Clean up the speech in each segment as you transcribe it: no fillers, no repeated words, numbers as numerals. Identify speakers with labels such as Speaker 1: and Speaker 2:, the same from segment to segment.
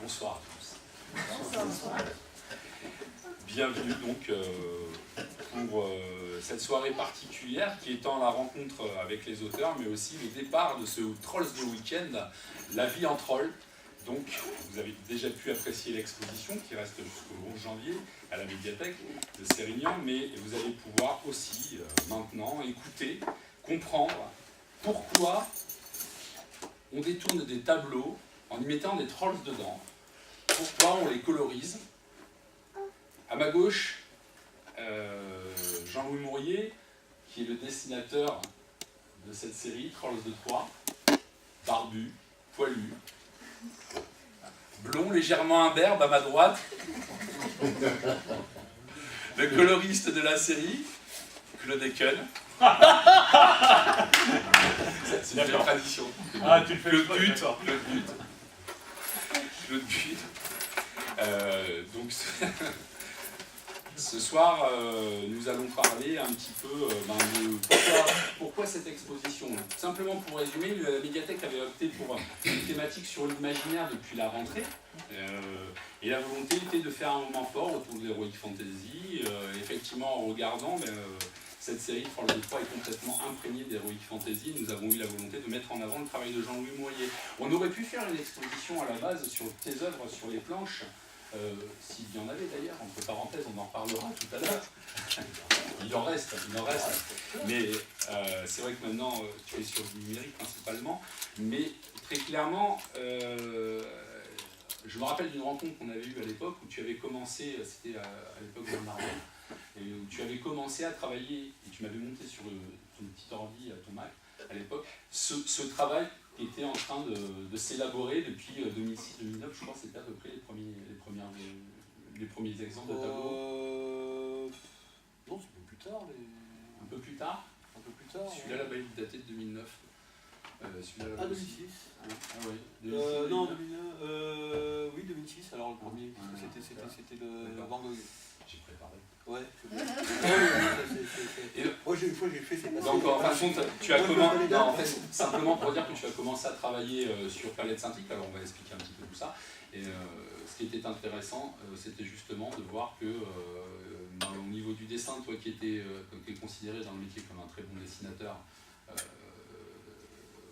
Speaker 1: Bonsoir à tous. Bonsoir. Bienvenue donc pour cette soirée particulière qui étant la rencontre avec les auteurs, mais aussi le départ de ce Trolls de Week-end, La vie en troll. Donc, vous avez déjà pu apprécier l'exposition qui reste jusqu'au 11 janvier à la médiathèque de Sérignan, mais vous allez pouvoir aussi maintenant écouter, comprendre pourquoi on détourne des tableaux en y mettant des trolls dedans, pourquoi on les colorise. À ma gauche, Jean-Louis Mourier, qui est le dessinateur de cette série, Trolls de Troyes, barbu, poilu, blond, légèrement imberbe à ma droite, le coloriste de la série, Claude Eken. C'est une belle tradition.
Speaker 2: Ah, tu le fais
Speaker 1: Claude But. Claude But. Donc, ce soir, nous allons parler un petit peu de pourquoi cette exposition. Simplement pour résumer, la médiathèque avait opté pour une thématique sur l'imaginaire depuis la rentrée. Et la volonté était de faire un moment fort autour de l'Heroic Fantasy. Effectivement, en regardant, cette série Trolls de Troyes est complètement imprégnée d'Heroic Fantasy. Nous avons eu la volonté de mettre en avant le travail de Jean-Louis Mourier. On aurait pu faire une exposition à la base sur tes œuvres sur les planches. S'il y en avait d'ailleurs, entre parenthèses, on en reparlera tout à l'heure. Il en reste. Mais c'est vrai que maintenant, tu es sur le numérique principalement. Mais très clairement, je me rappelle d'une rencontre qu'on avait eue à l'époque où tu avais commencé, c'était à l'époque de Marvel, et où tu avais commencé à travailler, et tu m'avais monté sur ton petit ordi à ton Mac à l'époque, ce travail qui était en train de s'élaborer depuis 2006-2009, je crois que c'était à peu près les premiers exemples de tableaux.
Speaker 3: Non, c'est un peu plus tard.
Speaker 1: Un peu plus tard. Celui-là, là-bas, il datait de 2009. Celui-là, là,
Speaker 3: 2006.
Speaker 1: Ah oui, 2006.
Speaker 3: Non, 2009. Oui, 2006, alors le premier, parce que c'était le Van Gogh.
Speaker 1: J'ai préparé.
Speaker 3: Ouais, c'est bien. Moi, une fois, j'ai fait ces passages.
Speaker 1: Donc, en fin de compte, tu as commencé. Non, en fait, simplement pour dire que tu as commencé à travailler sur Palette Synthique, alors on va expliquer un petit peu tout ça. Et ce qui était intéressant, c'était justement de voir que, au niveau du dessin, toi qui es considéré dans le métier comme un très bon dessinateur,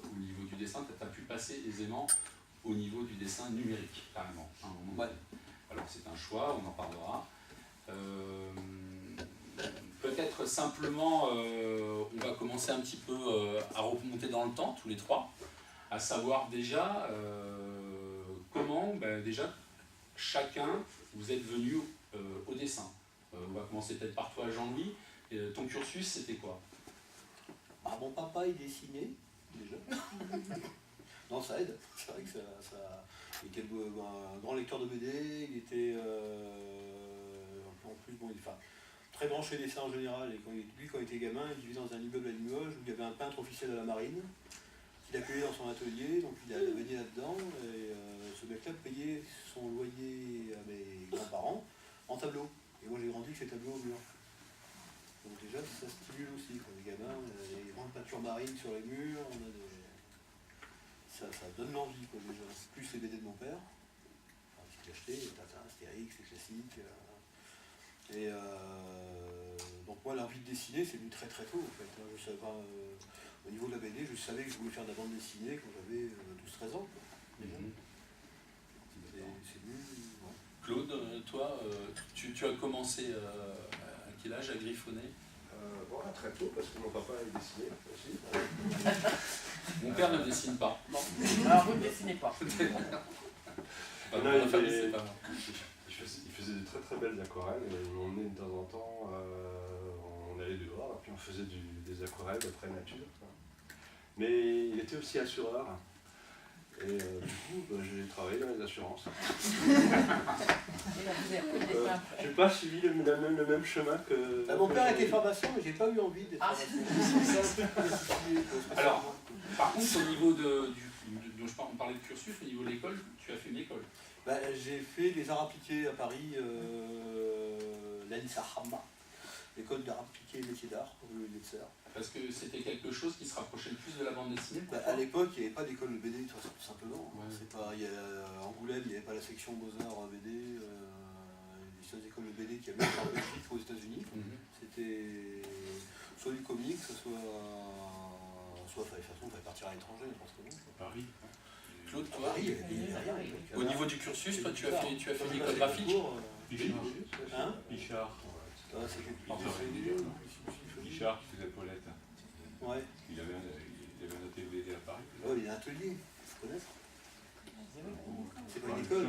Speaker 1: au niveau du dessin, tu as pu passer aisément au niveau du dessin numérique, carrément. À un moment donné. Alors, c'est un choix, on en parlera. Peut-être simplement, on va commencer un petit peu à remonter dans le temps, tous les trois, à savoir déjà comment, déjà, chacun, vous êtes venu au dessin. On va commencer peut-être par toi, Jean-Louis. Ton cursus, c'était quoi?
Speaker 3: Mon papa, il dessinait, déjà. Non, ça aide. C'est vrai que ça... Il était un grand lecteur de BD, il était... en plus, bon, très branché dessin en général, et quand il était gamin, il vivait dans un immeuble à Limoges où il y avait un peintre officiel de la marine qu'il accueillait dans son atelier, donc il a baigné là-dedans, et ce mec-là payait son loyer à mes grands-parents en tableau. Et moi j'ai grandi avec ces tableaux au mur. Donc déjà ça stimule aussi, quand les gamins, on a des grandes peintures marines sur les murs, on a ça donne l'envie quoi déjà. Plus les BD de mon père, ce qu'il achetait, Tintin, Astérix, les classiques. Et donc moi l'envie de dessiner c'est venu très très tôt en fait. Je savais pas, au niveau de la BD, je savais que je voulais faire de la bande dessinée quand j'avais 12-13 ans. C'est venu. Ouais.
Speaker 1: Claude, toi, tu as commencé à quel âge à griffonner?
Speaker 4: Très tôt, parce que mon papa il dessinait aussi.
Speaker 1: Mon père ne dessine pas.
Speaker 5: Non. Alors vous ne dessinez pas.
Speaker 4: Il faisait de très très belles aquarelles et on emmenait de temps en temps, on allait dehors et puis on faisait des aquarelles de très nature. Mais il était aussi assureur et du coup j'ai travaillé dans les assurances. J'ai pas suivi le même chemin que...
Speaker 3: Mon père était pharmacien mais j'ai pas eu envie d'être pharmacien.
Speaker 1: Alors, par contre, au niveau on parlait de cursus, au niveau de l'école, tu as fait une école?
Speaker 3: J'ai fait des arts appliqués à Paris, l'ANISA Hamma, l'école d'art appliqué et métiers d'art, rue Netzer.
Speaker 1: Parce que c'était quelque chose qui se rapprochait le plus de la bande dessinée.
Speaker 3: À l'époque, il n'y avait pas d'école de BD, tout simplement.
Speaker 1: Ouais.
Speaker 3: En Angoulême, il n'y avait pas la section Beaux-Arts BD, les seules écoles de BD qu'il y avait en Belgique ou aux États-Unis. C'était soit du comics, soit de toute façon, il fallait partir à l'étranger, n'importe comment.
Speaker 1: Paris.
Speaker 3: Claude, toi, il y avait rien.
Speaker 1: Au niveau du cursus, toi, tu as fait l'école graphique.
Speaker 3: Hein
Speaker 2: Pichard. Pichard qui faisait Paulette.
Speaker 3: Ouais.
Speaker 2: Il avait un atelier à Paris.
Speaker 3: Ouais, il y a un atelier, faut connaître. C'est pas une école.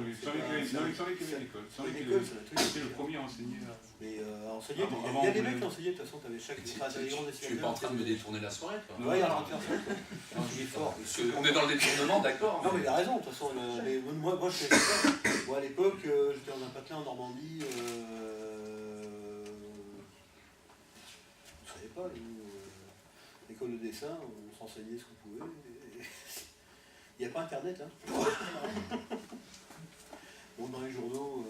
Speaker 2: Sans l'école. C'était le premier à enseigner.
Speaker 3: Mais enseigner, il y a des mecs qui enseignaient, de toute façon, tu avais chaque
Speaker 1: Tu n'es pas en train de me détourner la soirée, quoi.
Speaker 3: Ouais, il y en a un personne. Non, il est fort.
Speaker 1: On est dans le détournement, d'accord.
Speaker 3: Non, mais il a raison, de toute façon. Mais moi, je faisais ça. Moi, à l'époque, j'étais dans un patelin en Normandie. Je ne savais pas, l'école de dessin, on s'enseignait ce qu'on pouvait. Il n'y a pas internet, hein. Bon, dans les journaux,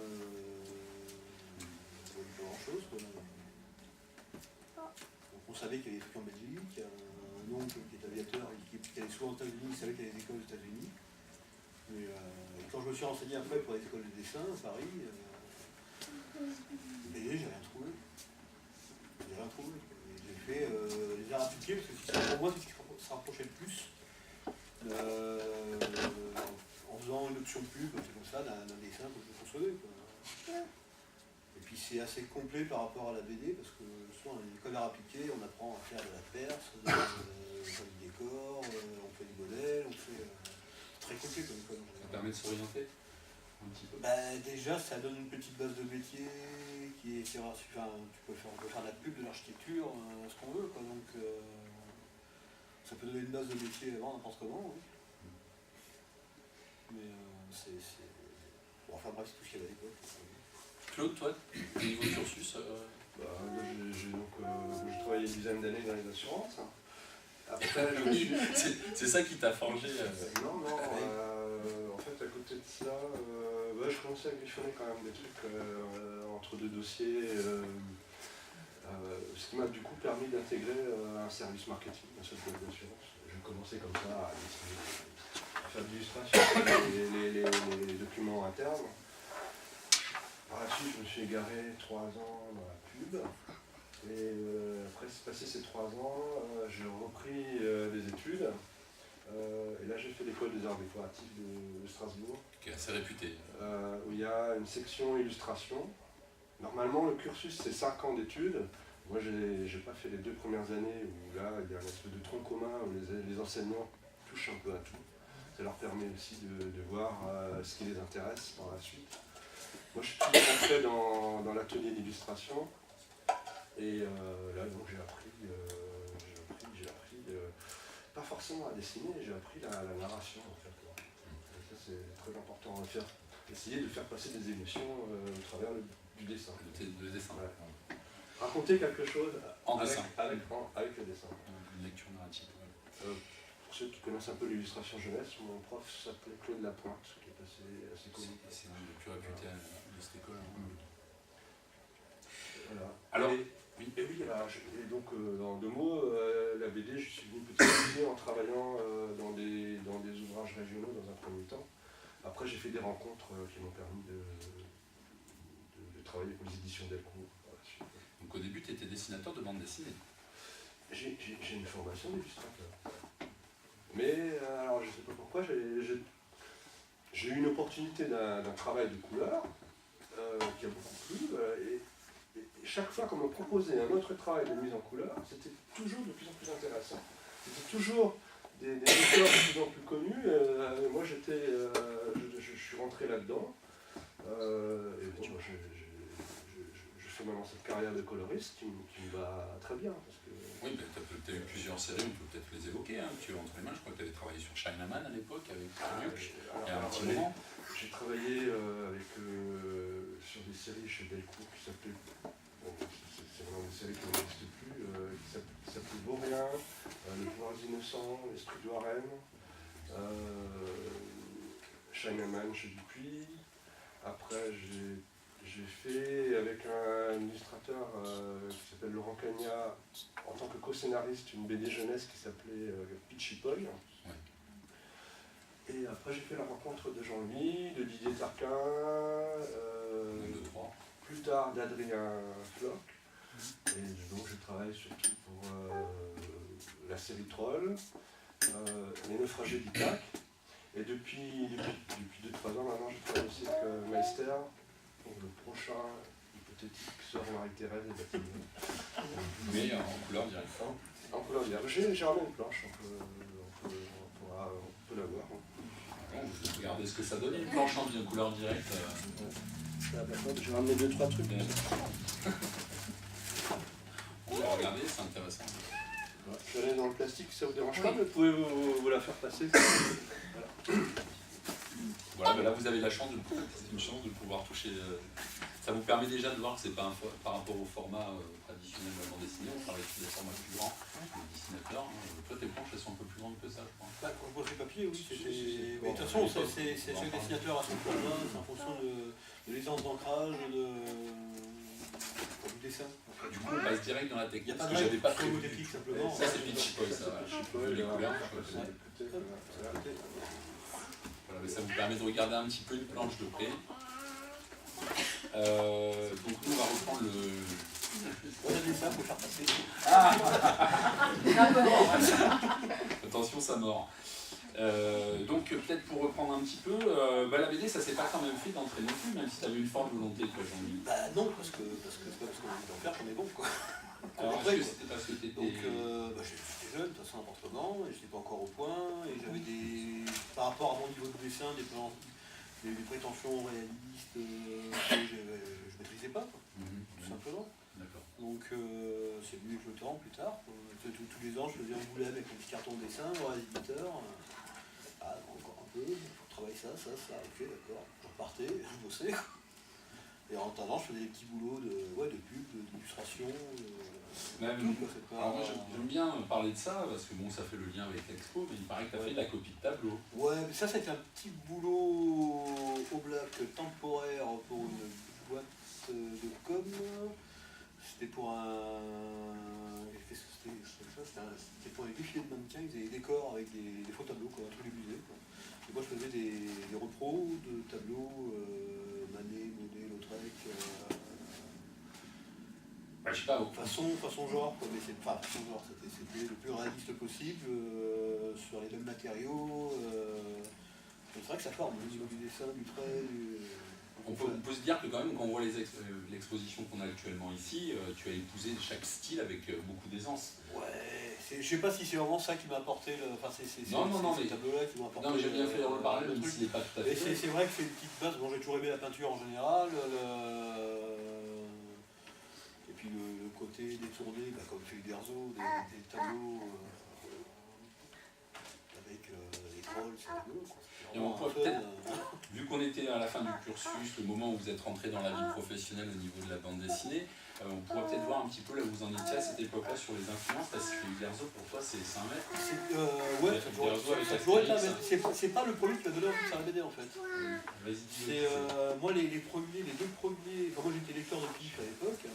Speaker 3: il n'y avait pas grand-chose, quoi. Donc, on savait qu'il y avait des trucs en Belgique, il y a un oncle qui est aviateur et qui allait souvent aux États-Unis, il savait qu'il y avait des écoles aux États-Unis. Mais et quand je me suis renseigné après pour les écoles de dessin à Paris, j'ai rien trouvé. J'ai fait les arts appliqués, parce que pour moi, c'est ce qui se rapprochait le plus. En faisant une option pub, c'est comme ça, d'un dessin que je concevais, quoi. Et puis c'est assez complet par rapport à la BD, parce que souvent, dans l'école d'art appliqué, on apprend à faire de la perce, on fait du décor, on fait du modèle, on fait... très complet comme école.
Speaker 1: Ça permet de s'orienter un petit peu.
Speaker 3: Déjà, ça donne une petite base de métier qui est... Enfin, on peut faire de la pub, de l'architecture, ce qu'on veut, quoi. Donc, ça peut donner une base de métier avant n'importe comment, oui. Mais bon, enfin bref, c'est tout ce qu'il y avait à l'époque.
Speaker 1: Claude, toi, au niveau cursus
Speaker 4: J'ai travaillé une dizaine d'années dans les assurances. Après,
Speaker 1: c'est ça qui t'a forgé
Speaker 4: Non, en fait, à côté de ça, je commençais à griffonner quand même des trucs entre deux dossiers, ce qui m'a du coup permis d'intégrer un service marketing à cette boîte d'assurance. J'ai commencé comme ça à faire de l'illustration, les documents internes. Par la suite, je me suis égaré 3 ans dans la pub. Et après, passé ces 3 ans, j'ai repris les études. Et là, j'ai fait l'école des arts décoratifs de Strasbourg.
Speaker 1: qui est assez réputé.
Speaker 4: Où il y a une section illustration. Normalement, le cursus, c'est 5 ans d'études. Moi, j'ai pas fait les 2 premières années où là, il y a un espèce de tronc commun où les enseignants touchent un peu à tout. Ça leur permet aussi de voir ce qui les intéresse par la suite. Moi, je suis toujours rentré dans l'atelier d'illustration. Et là, donc, j'ai appris pas forcément à dessiner, j'ai appris la narration, en fait. Et ça, c'est très important, essayer de faire passer des émotions au travers du dessin.
Speaker 1: Le dessin.
Speaker 4: Ouais. Raconter quelque chose
Speaker 1: En dessin.
Speaker 4: Avec le dessin.
Speaker 1: Une lecture narrative.
Speaker 4: Pour ceux qui connaissent un peu l'illustration jeunesse, mon prof s'appelait Claude Lapointe, qui est assez connu.
Speaker 1: C'est un des plus réputés de cette école.
Speaker 4: Voilà.
Speaker 1: Alors,
Speaker 4: et donc en 2 mots, la BD, je suis venu petit à petit en travaillant dans des ouvrages régionaux dans un premier temps. Après, j'ai fait des rencontres qui m'ont permis de travailler pour les éditions Delcourt.
Speaker 1: Donc au début, tu étais dessinateur de bande dessinée.
Speaker 4: J'ai une formation d'illustrateur. Mais alors, je ne sais pas pourquoi, j'ai eu une opportunité d'un travail de couleur qui a beaucoup plu. Et chaque fois qu'on me proposait un autre travail de mise en couleur, c'était toujours de plus en plus intéressant. C'était toujours des auteurs de plus en plus connus. Moi, je suis rentré là-dedans. Et bon, je fais maintenant cette carrière de coloriste qui me va très bien. Parce que...
Speaker 1: Oui, tu as eu plusieurs séries, on peut peut-être les évoquer. Hein. Tu as entre les mains, je crois que tu avais travaillé sur Chinaman à l'époque avec Luc. Il y a un petit moment.
Speaker 4: J'ai travaillé sur des séries chez Delcourt qui s'appelaient, c'est vraiment des séries qui n'existent plus, qui s'appelaient Vaurien, Le pouvoir des innocents, L'esprit de Warren, Chinaman chez Dupuis. Après, j'ai fait avec un illustrateur qui s'appelle Laurent Cagna, en tant que co-scénariste, une BD jeunesse qui s'appelait Pitchy Poy. Ouais. Et puis après, j'ai travaillé sur des séries chez Delcourt qui s'appelaient Vaurien, Le pouvoir des innocents, L'esprit de Warren, Chinaman chez Dupuis. Après, j'ai fait avec un illustrateur qui s'appelle Laurent Cagna, en tant que co-scénariste, une BD jeunesse qui s'appelait Pitchy Poy. Et après, j'ai fait la rencontre de Jean-Louis, de Didier Tarquin, plus tard d'Adrien Floch. Et donc, je travaille surtout pour la série Troll, les naufragés d'Ithaque. Et depuis 2-3 ans maintenant, je travaille aussi avec Meister pour le prochain hypothétique Sœur Marie-Thérèse des bâtiments.
Speaker 1: Mais en couleur directe.
Speaker 4: En couleur vierge. J'ai ramené une planche, on peut la voir.
Speaker 1: Bon, regardez ce que ça donne, une planche en couleur directe.
Speaker 3: J'ai ramené 2-3 trucs.
Speaker 1: On va regarder, c'est intéressant.
Speaker 4: Je vais aller dans le plastique, ça vous dérange pas, mais vous pouvez vous la faire passer.
Speaker 1: Voilà, là vous avez la chance c'est une chance de pouvoir toucher. Ça vous permet déjà de voir que c'est pas par rapport au format traditionnel de la bande dessinée, on travaille sur des formats plus grands, les dessinateurs. Toi tes planches elles sont un peu plus grandes que ça, je crois.
Speaker 3: Bah, quand je vois les papiers, oui, c'était. Mais de toute façon, c'est chaque dessinateur à son format, c'est en fonction de l'aisance d'ancrage, du dessin.
Speaker 1: Du coup, on passe direct dans la technique.
Speaker 3: Il n'y a pas
Speaker 1: parce que j'avais pas
Speaker 3: de
Speaker 1: prévu.
Speaker 3: technique simplement.
Speaker 1: Ça c'est Pitchy Boy, ça. Les couleurs. Voilà, mais ça vous permet de regarder un petit peu une planche de près. Donc nous on va reprendre le.
Speaker 3: On a dit ça, il faut faire passer.
Speaker 1: Attention, ça mord. Donc peut-être pour reprendre un petit peu, la BD ça s'est pas quand même fait d'entrée non plus, même si tu avais une forte volonté toi Jean-Louis.
Speaker 3: Bah non, parce que c'est pas parce qu'on a envie d'en faire qu'on est bon quoi.
Speaker 1: Alors est-ce que c'était parce que tu étais.
Speaker 3: Donc j'étais jeune, de toute façon n'importe comment, et j'étais pas encore au point, et j'avais des. Par rapport à mon niveau de dessin, des prétentions réalistes que je maîtrisais pas, quoi, tout simplement.
Speaker 1: D'accord.
Speaker 3: Donc c'est venu avec le temps plus tard. Tous les ans je faisais un boulet avec un petit carton de dessin, voir les éditeurs. Encore un peu, faut travailler ça, ok d'accord. Je repartais, je bossais. Et en attendant je faisais des petits boulots de pub, d'illustration.
Speaker 1: Alors moi j'aime bien parler de ça parce que bon ça fait le lien avec l'expo, mais il paraît que tu as fait de la copie de tableau.
Speaker 3: Ouais, mais ça c'était un petit boulot au black temporaire pour une boîte de com. C'était pour c'était pour les défilés de mannequins, ils avaient des décors avec des faux tableaux, quoi, tous les musées. Quoi. Et moi je faisais des repros de tableaux, Manet, Monet, Lautrec.
Speaker 1: Je sais pas.
Speaker 3: Façon genre, quoi, mais façon genre, c'était le plus réaliste possible, sur les mêmes matériaux. C'est vrai que ça forme au niveau du dessin, du trait.
Speaker 1: On peut se dire que quand même, quand on voit l'exposition qu'on a actuellement ici, tu as épousé chaque style avec beaucoup d'aisance.
Speaker 3: Ouais, je sais pas si c'est vraiment ça qui m'a apporté ces tableaux-là qui m'ont apporté.
Speaker 1: Non, mais j'ai bien fait le parallèle, même s'il n'est pas tout à fait.
Speaker 3: C'est vrai que c'est une petite base. Bon, j'ai toujours aimé la peinture en général. Et puis le côté détourné, comme fait Uderzo, des tableaux avec les trolls, c'est rigolo.
Speaker 1: Et on pourrait peut-être, vu qu'on était à la fin du cursus, le moment où vous êtes rentré dans la vie professionnelle au niveau de la bande dessinée, on pourrait peut-être voir un petit peu là où vous en étiez à cette époque-là sur les influences, parce que Uderzo pour toi c'est un maître.
Speaker 3: Ouais, ça toujours été là, c'est pas le premier qui m'a donné envie de faire la BD en fait. C'est moi les deux premiers, moi j'étais lecteur de Pif à l'époque,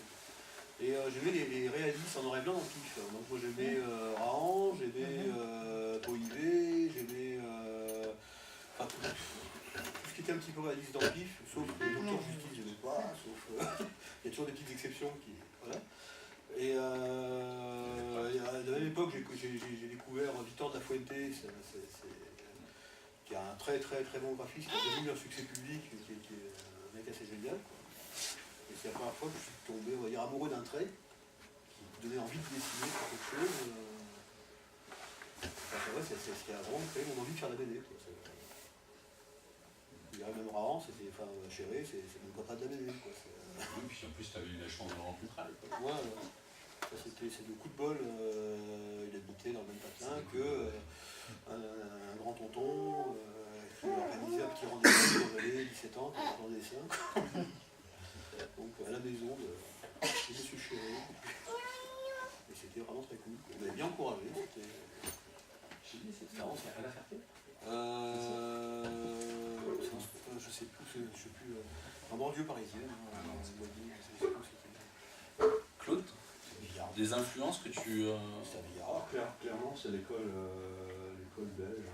Speaker 3: et j'aimais les réalistes en noir et blanc dans Pif. Donc moi j'aimais Rahan, j'aimais Poivet, j'aimais tout ce qui était un petit peu réaliste dans Pif, sauf le Docteur Justice, je n'aimais pas, sauf il y a toujours des petites exceptions qui. Voilà. Et à la même époque, j'ai découvert Victor de la Fuente, qui a un très très très bon graphiste, qui a devenu un succès public, qui est un mec assez génial. Quoi. Et c'est la première fois que je suis tombé, on va dire, amoureux d'un trait, qui me donnait envie de dessiner quelque chose. C'est ce qui a vraiment créé mon envie de faire la BD. Quoi. Je dirais même Rahan, Chéré, c'est mon papa de la BD. Quoi.
Speaker 1: Oui, puis en plus tu avais eu la chance de le rencontrer.
Speaker 3: Ouais, c'est le coup de bol, il habitait dans le même patelin un grand tonton qui organisait un petit rendez-vous dans l'allée, 17 ans, qui était en dessin. Donc à la maison de M. Chéré. Et c'était vraiment très cool. On m'avait bien encouragé. C'était vraiment ça. À la Ferté je sais plus. En banlieue parisienne.
Speaker 1: Claude, des influences que tu.
Speaker 3: C'est à Villard.
Speaker 4: Clairement, c'est l'école belge.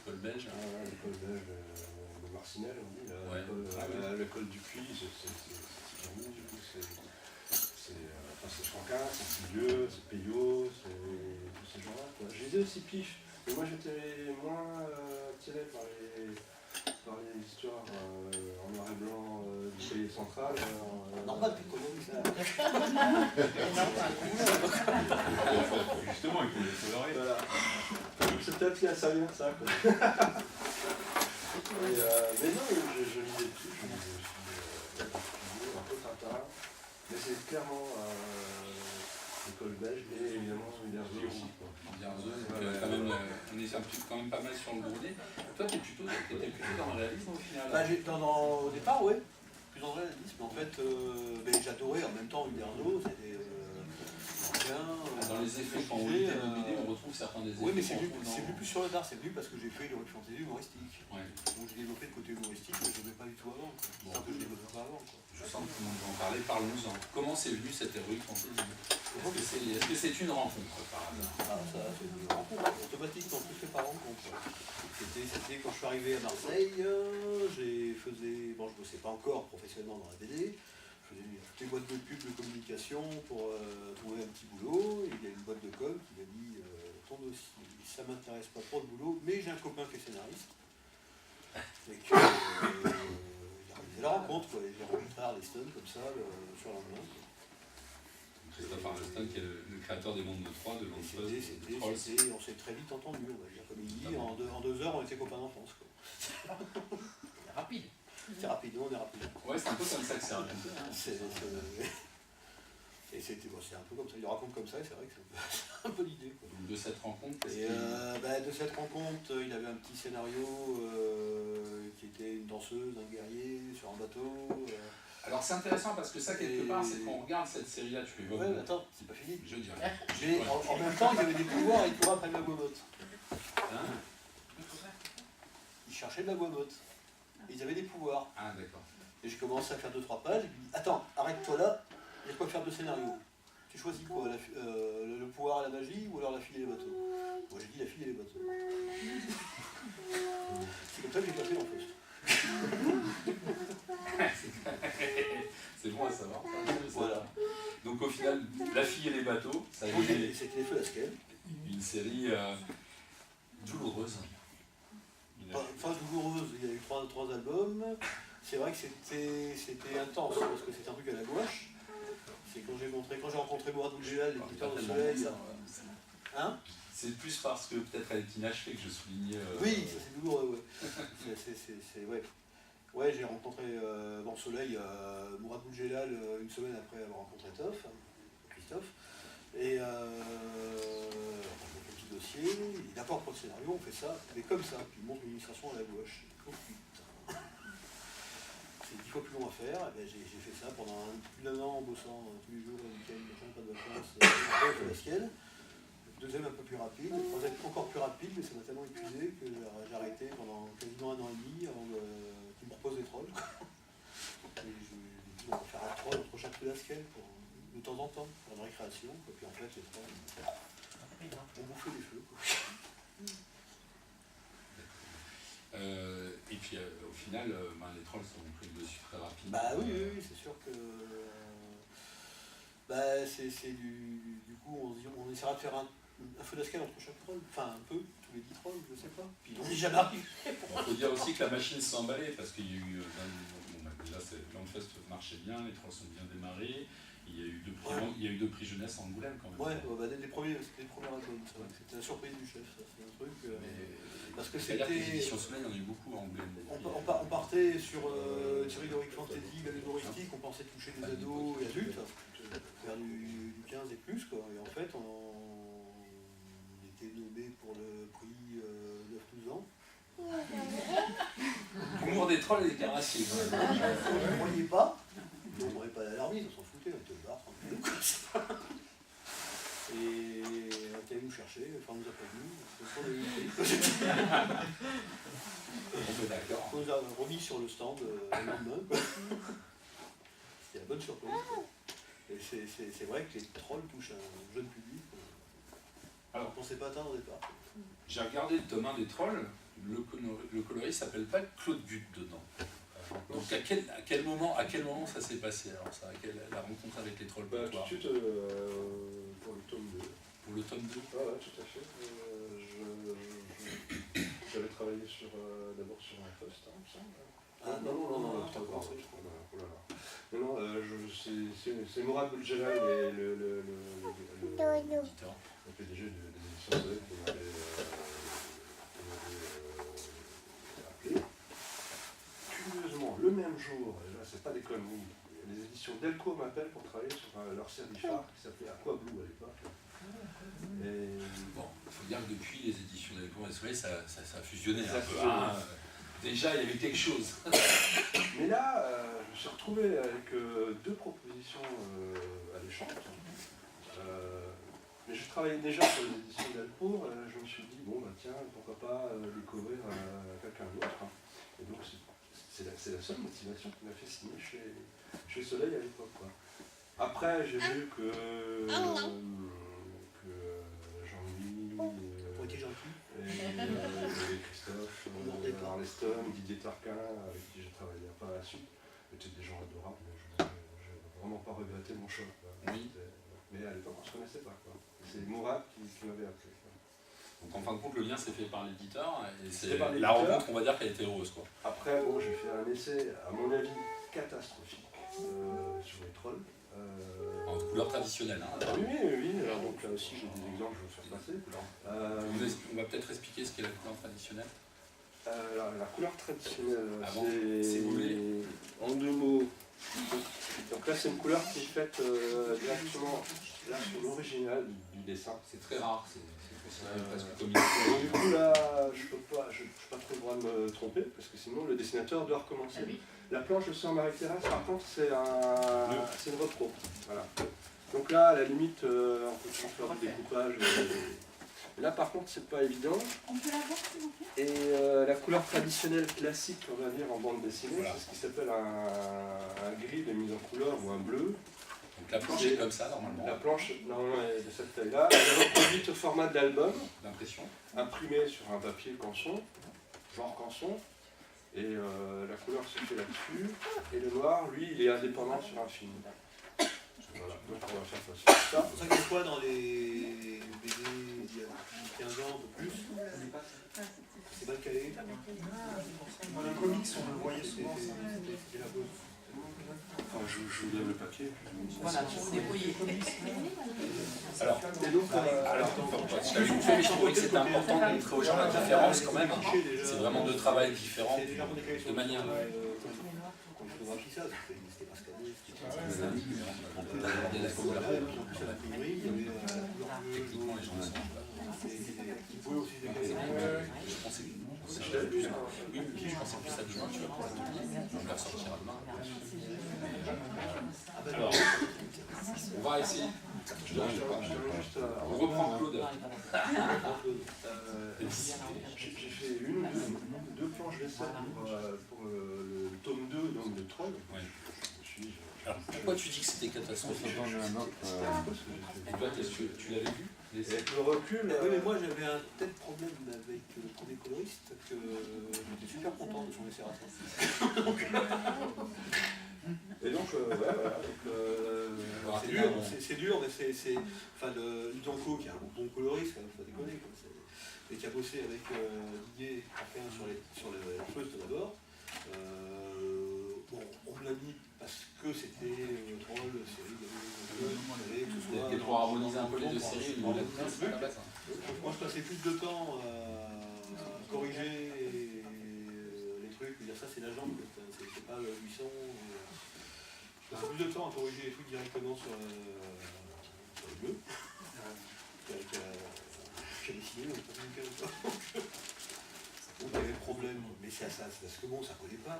Speaker 1: L'école belge.
Speaker 4: L'école belge de Marcinelle, on dit. L'école du Puy, c'est Tipeee, du coup, c'est Franquin, c'est Pulieu, c'est Peyo, c'est tous ces gens-là. J'ai dit aussi Pif, mais moi j'étais moins attiré par les histoires en noir et blanc du pays central.
Speaker 3: Normal, t'es connu ça.
Speaker 2: Justement, il faut les colorer.
Speaker 4: Voilà. C'est peut-être lié à ça, bien ça. Quoi. Mais non, je lisais plus, je lisais aussi un peu Tintin, mais c'est clairement l'école belge et évidemment Uderzo aussi.
Speaker 1: Quand même, on est quand même pas mal sur le Groudet. Toi, t'étais plutôt dans le réalisme au final.
Speaker 3: Bah, au départ, ouais, plus dans le réalisme, mais en fait, j'adorais en même temps Uderzo, c'était bien.
Speaker 1: Dans les effets, quand on lit tes BD, on retrouve certains des effets.
Speaker 3: Oui, mais c'est venu plus sur le tard, c'est venu parce que j'ai fait le fantasy humoristique.
Speaker 1: Ouais.
Speaker 3: Donc j'ai développé le côté humoristique que je n'aimais pas du tout avant.
Speaker 1: Bon.
Speaker 3: Sans que je ne développais pas avant. Quoi.
Speaker 1: Je sens que tout le monde va en parler, parlons-en. Comment c'est venu cette héroïque fantasy? Est-ce que c'est une rencontre par hasard?
Speaker 3: Ah, ça, c'est une rencontre automatique quand tout fait par rencontre. C'était quand je suis arrivé à Marseille, je bossais pas encore professionnellement dans la BD. Je faisais toutes les boîtes de pub de communication pour trouver un petit boulot. Et il y a une boîte de com qui m'a dit ton dossier, ça m'intéresse pas trop le boulot, mais j'ai un copain qui est scénariste. Et que il a réalisé la rencontre, quoi. J'ai rencontré Arleston comme ça sur le lendemain.
Speaker 1: Christophe Arleston, qui est le créateur des mondes de Troyes, de l'Anthos,
Speaker 3: On s'est très vite entendu, on va dire. Comme il dit, en 2 heures, on était copains d'enfance.
Speaker 5: Rapide.
Speaker 3: C'est rapide, on est rapide.
Speaker 1: Ouais, c'est un peu comme ça que c'est raconté.
Speaker 3: Et c'est un peu comme ça, il raconte comme ça, et c'est vrai que c'est un peu l'idée.
Speaker 1: De cette rencontre,
Speaker 3: de cette rencontre, il avait un petit scénario qui était une danseuse, un guerrier sur un bateau.
Speaker 1: Alors c'est intéressant parce que ça, quelque part, c'est quand on regarde cette série-là, tu l'évoques.
Speaker 3: Ouais, mais attends, c'est pas fini.
Speaker 1: Je dirais.
Speaker 3: Mais en même temps, il avait des pouvoirs et il courait après de la guamotte.
Speaker 1: Hein?
Speaker 3: Il cherchait de la guamotte. Et ils avaient des pouvoirs.
Speaker 1: Ah, d'accord.
Speaker 3: Et j'ai commencé à faire 2-3 pages, et puis il dit attends, arrête-toi là, il y a quoi faire 2 scénarios. Tu choisis quoi, le pouvoir et la magie ou alors la fille et les bateaux? Moi j'ai dit la fille et les bateaux. C'est comme ça que j'ai pas fait l'enfance.
Speaker 1: C'est bon à savoir.
Speaker 3: Voilà.
Speaker 1: Donc au final, La fille et les bateaux, ça a
Speaker 3: C'était
Speaker 1: été
Speaker 3: les feux Lasquel.
Speaker 1: une série douloureuse.
Speaker 3: Pas douloureuse, il y a eu 3 albums. C'est vrai que c'était intense parce que c'était un truc à la gouache. C'est quand j'ai rencontré Mourad Boudjelal, l'éditeur de Soleil. Hein?
Speaker 1: C'est plus parce que peut-être elle est inachevée que je soulignais.
Speaker 3: Oui, ça c'est douloureux, ouais. Ouais. Ouais, j'ai rencontré dans Soleil Mourad Boudjelal une semaine après avoir rencontré Christophe. Et on fait un petit dossier, il est d'accord pour le scénario, on fait ça, mais comme ça, puis il montre une illustration à la gouache. Oh putain. C'est 10 fois plus long à faire, et ben, j'ai fait ça pendant plus d'1 an en bossant tous les jours, le week-end, pas de vacances, de la ciel. Le deuxième un peu plus rapide, le troisième encore plus rapide, mais ça m'a tellement épuisé que j'ai arrêté pendant quasiment 1 an et demi avant qu'il me propose des trolls. Et je lui ai dit on va faire un troll entre chaque Lasquel de temps en temps, pour une récréation, et puis en fait les trolls ont bouffé les feux. Quoi.
Speaker 1: Et puis au final, les trolls sont pris le dessus très rapidement.
Speaker 3: Bah oui, c'est sûr que. C'est du coup, on essaiera de faire un feu d'ascal entre chaque troll, enfin un peu, tous les 10 trolls, je sais pas. Puis on n'est jamais arrivé.
Speaker 1: Il faut dire aussi que la machine s'est emballée parce qu'il y a eu. Déjà, l'Anfest marchait bien, les trolls sont bien démarrés. Il y a eu 2 prix jeunesse en Angoulême quand même.
Speaker 3: Ouais, dès les premiers albums, c'est vrai que c'était la surprise du chef, ça c'est un truc. Parce que
Speaker 1: C'est-à-dire que les
Speaker 3: c'était.
Speaker 1: éditions semaine, il y en a eu beaucoup en Angoulême.
Speaker 3: On partait sur une série d'Heroic Fantasy, humoristique, on pensait toucher des ados et adultes, faire du 15 et plus, quoi. Et en fait, on était nommé pour le prix 9-12 ans.
Speaker 1: L'humour des trolls et des carnassiers.
Speaker 3: On ne croyait pas, on n'aurait pas l'alarmisme, on s'en foutait, on était au bar, tranquille. Et on était allé nous chercher, enfin on nous a pas vus, donc on a eu une
Speaker 1: On est d'accord.
Speaker 3: on nous a remis sur le stand le lendemain. C'était la bonne surprise. Quoi. Et c'est vrai que les trolls touchent un jeune public. Alors, on ne pensait pas atteindre au départ.
Speaker 1: J'ai regardé le tome 1 des trolls, le coloriste s'appelle pas Claude But dedans. Donc à quel moment ça s'est passé alors ça, la rencontre avec les trolls
Speaker 4: Tout de
Speaker 1: potoirs
Speaker 4: suite, pour le tome 2.
Speaker 1: Pour le tome 2
Speaker 4: Ah ouais, tout à fait. J'avais travaillé d'abord sur un post, il me semble.
Speaker 3: Ah non,
Speaker 4: pas encore. Non, c'est Mourad Boudjelal et le PDG de l'édition Soleil qui m'avait appelé. Curieusement, le même jour, et là c'est pas des conneries, les éditions Delcourt m'appellent pour travailler sur leur série phare qui s'appelait Aqua Blue à l'époque. Et...
Speaker 1: Bon, il faut dire que depuis les éditions Delcourt et Soleil, ça a fusionné
Speaker 4: Ça
Speaker 1: un
Speaker 4: a
Speaker 1: peu.
Speaker 4: fusionné.
Speaker 1: Hein. Déjà, il y avait quelque chose.
Speaker 4: Mais là, je me suis retrouvé avec deux propositions alléchantes. Mais je travaillais déjà sur les éditions Delcourt, je me suis dit, bon, bah tiens, pourquoi pas découvrir quelqu'un d'autre. Et donc, c'est la seule motivation qui m'a fait signer chez Soleil à l'époque. Après, j'ai vu que Jean-Louis,
Speaker 3: Pour être gentil.
Speaker 4: et Christophe, Arleston, Didier Tarquin, avec qui j'ai travaillé par la suite, étaient des gens adorables, mais je n'ai vraiment pas regretté mon choix.
Speaker 1: Oui.
Speaker 4: Mais à l'époque, on ne se connaissait pas. C'est Mourad qui m'avait appelé.
Speaker 1: Donc en fin de compte, le lien s'est fait par l'éditeur et c'est
Speaker 4: par
Speaker 1: la
Speaker 4: l'éditeur.
Speaker 1: rencontre, on va dire, qui a été heureuse. Quoi.
Speaker 4: Après, bon, j'ai fait un essai, à mon avis, catastrophique sur les trolls.
Speaker 1: En couleur traditionnelle. Hein.
Speaker 4: Oui. Alors, donc là aussi, j'ai des exemples, je vais vous faire passer.
Speaker 1: On va peut-être expliquer ce qu'est la couleur traditionnelle.
Speaker 4: La couleur traditionnelle,
Speaker 1: Avant,
Speaker 4: c'est en deux mots. Donc là, c'est une couleur qui est faite directement là, sur l'original du dessin.
Speaker 1: C'est très rare, c'est presque comme
Speaker 4: Donc, du coup, là, je ne suis pas trop le droit de me tromper, parce que sinon, le dessinateur doit recommencer.
Speaker 5: Ah oui.
Speaker 4: La planche de sang Marie-Thérèse, par contre, c'est une repro. Voilà. Donc là, à la limite, on peut toujours faire du découpage. Là, par contre, c'est pas évident.
Speaker 5: On peut la voir, s'il vous plaît?
Speaker 4: Et la couleur traditionnelle classique, on va dire, en bande dessinée,
Speaker 1: Voilà.
Speaker 4: c'est ce qui s'appelle un gris de mise en couleur ou un bleu.
Speaker 1: Donc la planche est comme ça, normalement,
Speaker 4: La planche, normalement, est de cette taille-là. Elle est reproduite au format de l'album,
Speaker 1: d'impression.
Speaker 4: imprimée sur un papier canson, genre canson. Et la couleur se fait là-dessus. Et le noir, lui, il est indépendant sur un film. Voilà, donc on va faire ça.
Speaker 3: C'est pour ça que des fois, dans les BD il y a 15 ans, un peu plus, c'est mal calé.
Speaker 2: Dans les comics, on le voyait souvent.
Speaker 3: C'était la pause.
Speaker 4: Enfin, je vous lève le papier.
Speaker 5: Voilà, pour débrouiller.
Speaker 1: Alors,
Speaker 4: Et donc,
Speaker 1: je l'avais fait, mais je trouvais que c'était important de montrer aux gens la différence quand même. C'est vraiment deux travails différents,
Speaker 3: C'est déjà qu'on est calé sur
Speaker 1: de manière...
Speaker 3: quand je photographie ça, c'était pas scanné.
Speaker 1: Techniquement, les gens le savent.
Speaker 3: Qui pouvait aussi se décaler.
Speaker 1: Je pensais plus à demain, tu vas pour la tenue. On va ressortir demain. Alors, on va essayer. On reprend Claude.
Speaker 4: J'ai fait une ou deux planches d'essai pour le tome 2, donc de Troll.
Speaker 1: Ouais. Alors, pourquoi tu dis que c'était catastrophique? Et toi, tu l'avais vu?
Speaker 4: Avec le recul,
Speaker 3: Oui, mais moi j'avais un tel problème avec le premier coloriste que j'étais super content de son essai raté.
Speaker 4: et donc, voilà.
Speaker 3: C'est dur, mais c'est. Enfin, Ludanko, qui est un bon coloriste, il faut pas déconner, et qui a bossé avec Didier Tarquin sur la poste d'abord. Bon, on me l'a mis parce que c'était Troll, série de
Speaker 1: C'était pour harmoniser un peu les deux séries au niveau de la couleur, c'est pas bête.
Speaker 3: Moi je passais plus de temps à corriger les trucs, dire ça c'est la jambe, c'est pas le buisson. Je passais plus de temps à corriger les trucs directement sur le bleu. J'avais signé, mais pas nickel. Donc il y avait le problème, mais c'est ça, parce que bon, ça collait pas,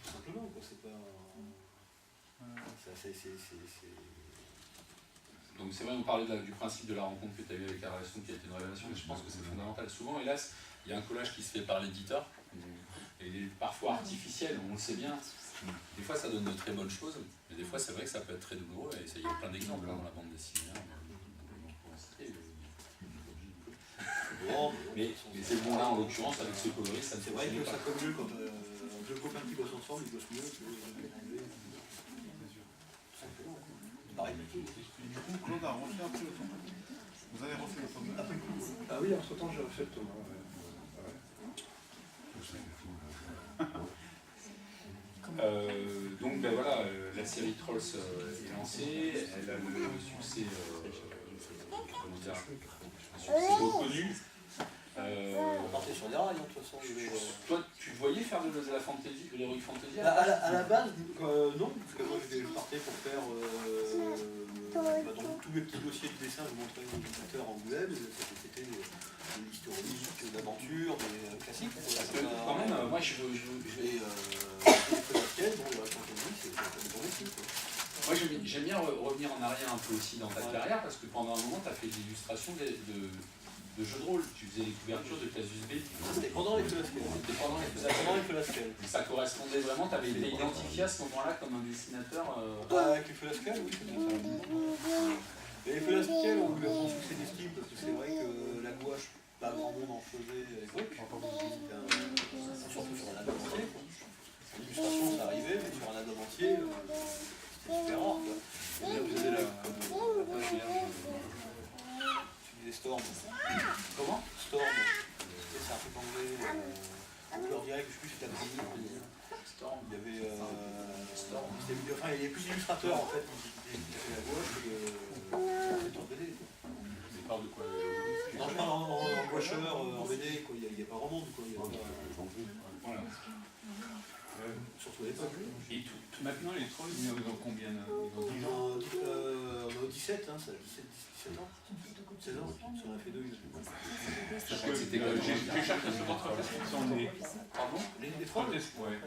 Speaker 3: tout simplement, quoi, c'est pas...
Speaker 1: Donc c'est vrai, on parlait du principe de la rencontre que tu as eue avec la relation qui a été une révélation, mais je pense que c'est fondamental. Souvent, hélas, il y a un collage qui se fait par l'éditeur, et il est parfois artificiel, on le sait bien. Des fois, ça donne de très bonnes choses, mais des fois, c'est vrai que ça peut être très douloureux, et il y a plein d'exemples dans la bande dessinée.
Speaker 3: Bon,
Speaker 1: Mais c'est bon là en l'occurrence avec ce coloris, ça ne
Speaker 3: c'est vrai
Speaker 1: fonctionnait
Speaker 3: que
Speaker 1: pas.
Speaker 3: ça colle mieux quand deux copains qui bossent ensemble, ils bossent mieux que simplement. Pareil.
Speaker 2: Du coup, Claude a refait un peu le tome. Vous avez refait le tome.
Speaker 3: Après coup.
Speaker 4: Ah oui, entre temps j'ai refait le tome.
Speaker 1: Donc ben voilà, la série Trolls est lancée, elle a le succès, comment dire, un succès reconnu.
Speaker 3: On partait sur des rails, de toute façon.
Speaker 1: Toi, tu te voyais faire de la fantasy, de l'heroic fantasy
Speaker 3: À la base, non, parce que moi je partais pour faire dans tous mes petits dossiers de dessin, je montrais aux éditeurs en web, c'était de l'historique, de l'aventure, des classiques.
Speaker 1: Parce que quand même, moi je vais. Moi j'aime bien revenir en arrière un peu aussi dans ta carrière, parce que pendant un moment tu as fait de l'illustration de jeux de rôle, tu faisais les couvertures de Casus Belli.
Speaker 3: C'était pendant les Felasquelles.
Speaker 1: Ça correspondait vraiment, tu avais été identifié à ce moment-là comme un dessinateur.
Speaker 3: Avec les Felasquelles, oui, c'était ça. Et les Felasquelles ont eu un grand succès d'estime, parce que c'est vrai que la gouache, pas grand monde en faisait à l'époque. Surtout sur un album entier. L'illustration ça arrivait, mais sur un album entier, c'était super rare. Et là vous avez la page vierge. Tu disais Storm.
Speaker 1: Comment
Speaker 3: Storm. C'est un truc anglais. En couleur directe, je sais plus si c'était un
Speaker 1: Storm.
Speaker 3: il y avait Storm. Enfin, il y avait plus d'illustrateurs en fait qui étaient la gouache que en BD.
Speaker 1: Tu parles de quoi
Speaker 3: Non, je parle en gouacheur, en BD, quoi. Il n'y a pas vraiment de quoi.
Speaker 1: Voilà.
Speaker 3: Surtout à l'époque.
Speaker 2: Et maintenant, les trolls, ils ont combien? Ils ont 10 ans.
Speaker 3: On a 17, hein, ça a 17 ans. 16 ans, si on a fait deux.
Speaker 2: J'ai cherché sur votre parce qu'ils sont nés.
Speaker 1: Pardon
Speaker 3: Les trolls.
Speaker 2: Ouais.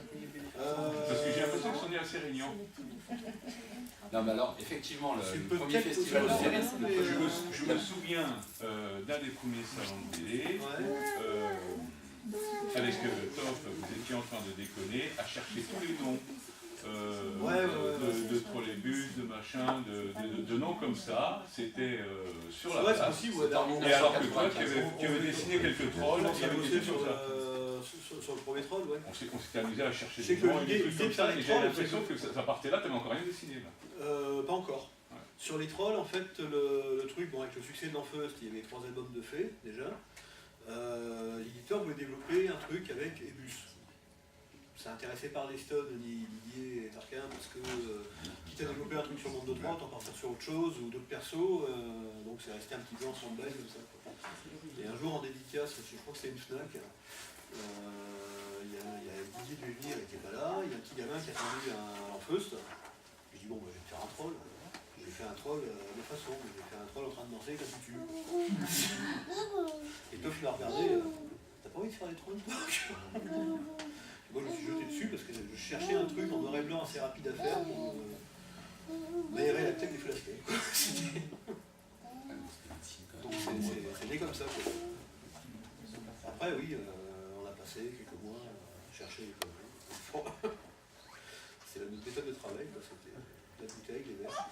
Speaker 2: Parce que j'ai l'impression qu'ils sont nés assez régnants.
Speaker 1: Non, mais alors, effectivement, le premier
Speaker 3: peut-être
Speaker 1: festival de série,
Speaker 2: Je me souviens d'un des premiers salons de télé. Avec Toff, vous étiez en train de déconner, à chercher tous les noms de trolleybus, de machin, de noms comme ça. C'était sur la place. Et alors que toi, qui avais dessiné quelques trolls, qui avait bossé sur ça.
Speaker 3: Sur le premier troll, ouais.
Speaker 2: On s'était amusé à chercher
Speaker 3: C'est
Speaker 2: des
Speaker 3: que
Speaker 2: noms et des
Speaker 3: l'idée
Speaker 2: trucs comme
Speaker 3: de
Speaker 2: ça,
Speaker 3: faire
Speaker 2: et
Speaker 3: les
Speaker 2: j'ai
Speaker 3: trolls,
Speaker 2: l'impression que ça partait là, t'avais encore rien dessiné là.
Speaker 3: Pas encore.
Speaker 2: Ouais.
Speaker 3: Sur les trolls, en fait, le truc, bon, avec le succès de l'Enfeust, il y avait 3 albums de fées déjà. L'éditeur voulait développer un truc avec Ebus. C'est intéressé par les Stones, Didier et Tarquin, parce que quitte à développer un truc sur le monde de 3, autant partir sur autre chose ou d'autres persos, donc c'est resté un petit peu en stand-by comme ça. Et un jour en dédicace, je crois que c'est une Fnac, il y a Didier Duvenir qui n'était pas là, il y a un petit gamin qui a attendu un Enfeust. Je dis bon, bah, je vais faire un troll. J'ai fait un troll de façon, j'ai fait un troll en train de danser avec un tutu. Et Toff l'a regardé, t'as pas envie de faire des trolls? Moi je me suis jeté dessus parce que je cherchais un truc en noir et blanc assez rapide à faire pour m'aérer la tête des Felasquelles. Donc c'est né comme ça, quoi. Après oui, on a passé quelques mois à chercher les conneries. C'est notre méthode de travail, c'était la bouteille, les verres.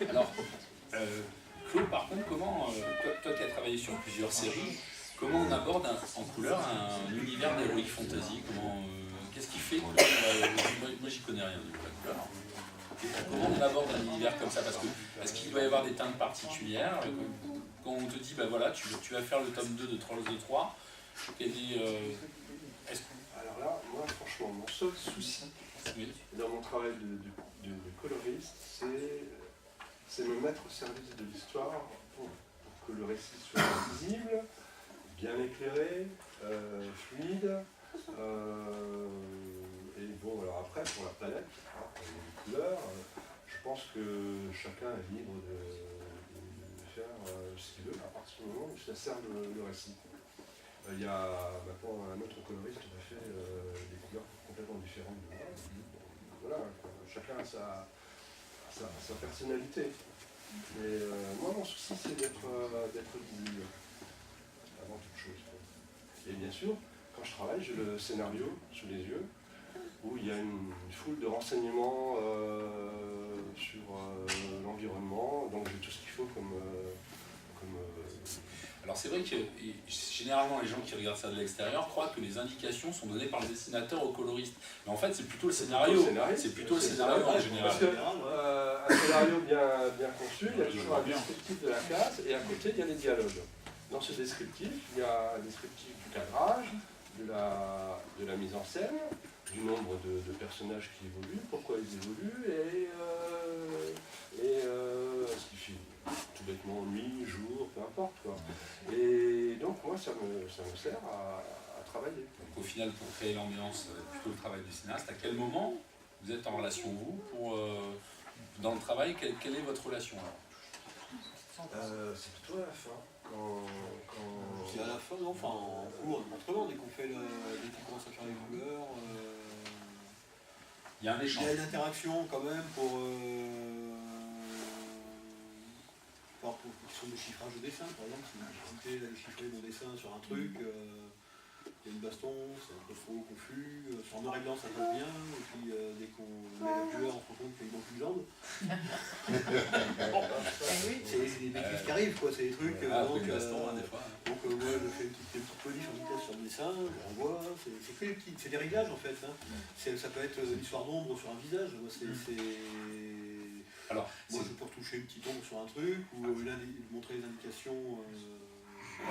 Speaker 1: Alors, Claude, par contre, comment, toi qui as travaillé sur plusieurs séries, comment on aborde en couleur un univers d'heroic fantasy? Qu'est-ce qui fait que, moi j'y connais rien de la couleur. Comment on aborde un univers comme ça? Parce qu'il doit y avoir des teintes particulières. Quand on te dit, bah voilà, tu vas faire le tome 2 de Trolls de 3,
Speaker 4: Alors là, moi franchement, mon seul souci dans mon travail de coloriste, c'est me mettre au service de l'histoire pour que le récit soit visible, bien éclairé, fluide. Et bon, alors après, pour la palette, les couleurs, je pense que chacun est libre de faire ce qu'il veut à partir du moment où ça sert le récit. Il y a maintenant un autre coloriste qui a fait des couleurs complètement différentes de moi. Voilà, chacun a sa personnalité. Mais moi, mon souci, c'est d'être lisible avant toute chose. Et bien sûr, quand je travaille, j'ai le scénario sous les yeux, où il y a une foule de renseignements sur l'environnement, donc j'ai tout ce qu'il faut comme
Speaker 1: Alors c'est vrai que généralement les gens qui regardent ça de l'extérieur croient que les indications sont données par le dessinateur au coloriste. Mais en fait c'est plutôt le scénario. C'est plutôt le scénario en général.
Speaker 4: Parce qu'un scénario bien conçu, il y a toujours un descriptif de la case et à côté il y a les dialogues. Dans ce descriptif, il y a un descriptif du cadrage, de la mise en scène, du nombre de personnages qui évoluent, pourquoi ils évoluent et ce qui fait tout bêtement nuit, jour, peu importe quoi. Et donc moi ça me sert à travailler.
Speaker 1: Donc au final pour créer l'ambiance, plutôt le travail du cinéaste, à quel moment vous êtes en relation vous dans le travail, quelle est votre relation alors?
Speaker 4: C'est plutôt à la fin.
Speaker 3: C'est à la fin, non, enfin en cours, autrement, dès qu'on fait dès qu'il commence à faire les couleurs,
Speaker 1: il y a un échange.
Speaker 3: Il y a une interaction quand même pour qui sont des chiffrages de dessin, par exemple, si une difficulté d'aller chiffrer mon dessin sur un truc, il y a une baston, c'est un peu trop confus, sur noir et blanc ça passe bien, et puis dès qu'on met la couleur on se rend compte qu'il manque une jambe. C'est des bêtises qui arrivent, quoi, c'est des trucs. Donc moi je fais une petite polish en vitesse sur le dessin, je renvoie, c'est des réglages en fait. Hein. Ça peut être une histoire d'ombre sur un visage, moi
Speaker 1: Alors,
Speaker 3: moi je peux retoucher une petite ombre sur un truc, ou montrer les indications.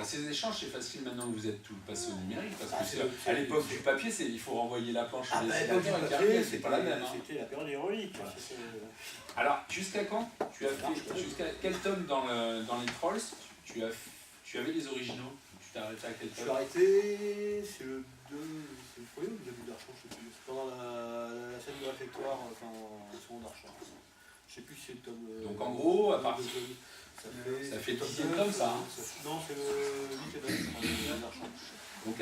Speaker 1: Ces échanges, c'est facile maintenant que vous êtes tout passé au numérique, parce que à l'époque du papier, il faut renvoyer la planche au dessinateur et c'est pas la même.
Speaker 3: C'était la période héroïque.
Speaker 1: Voilà. Alors, jusqu'à quand tu as fait, jusqu'à quel tome dans les Trolls tu avais les originaux? Tu t'es arrêté à quel tome?
Speaker 3: Je suis arrêté, c'est le 2, c'est le premier ou le début d'Archon, je sais plus. C'est pendant la scène de réfectoire, enfin en second d'Archon. Je sais plus si c'est le tome.
Speaker 1: Donc en gros, à part.
Speaker 3: Ça
Speaker 1: fait 10e tome, ça hein.
Speaker 3: Non, c'est le 8e d'Archon.
Speaker 1: Donc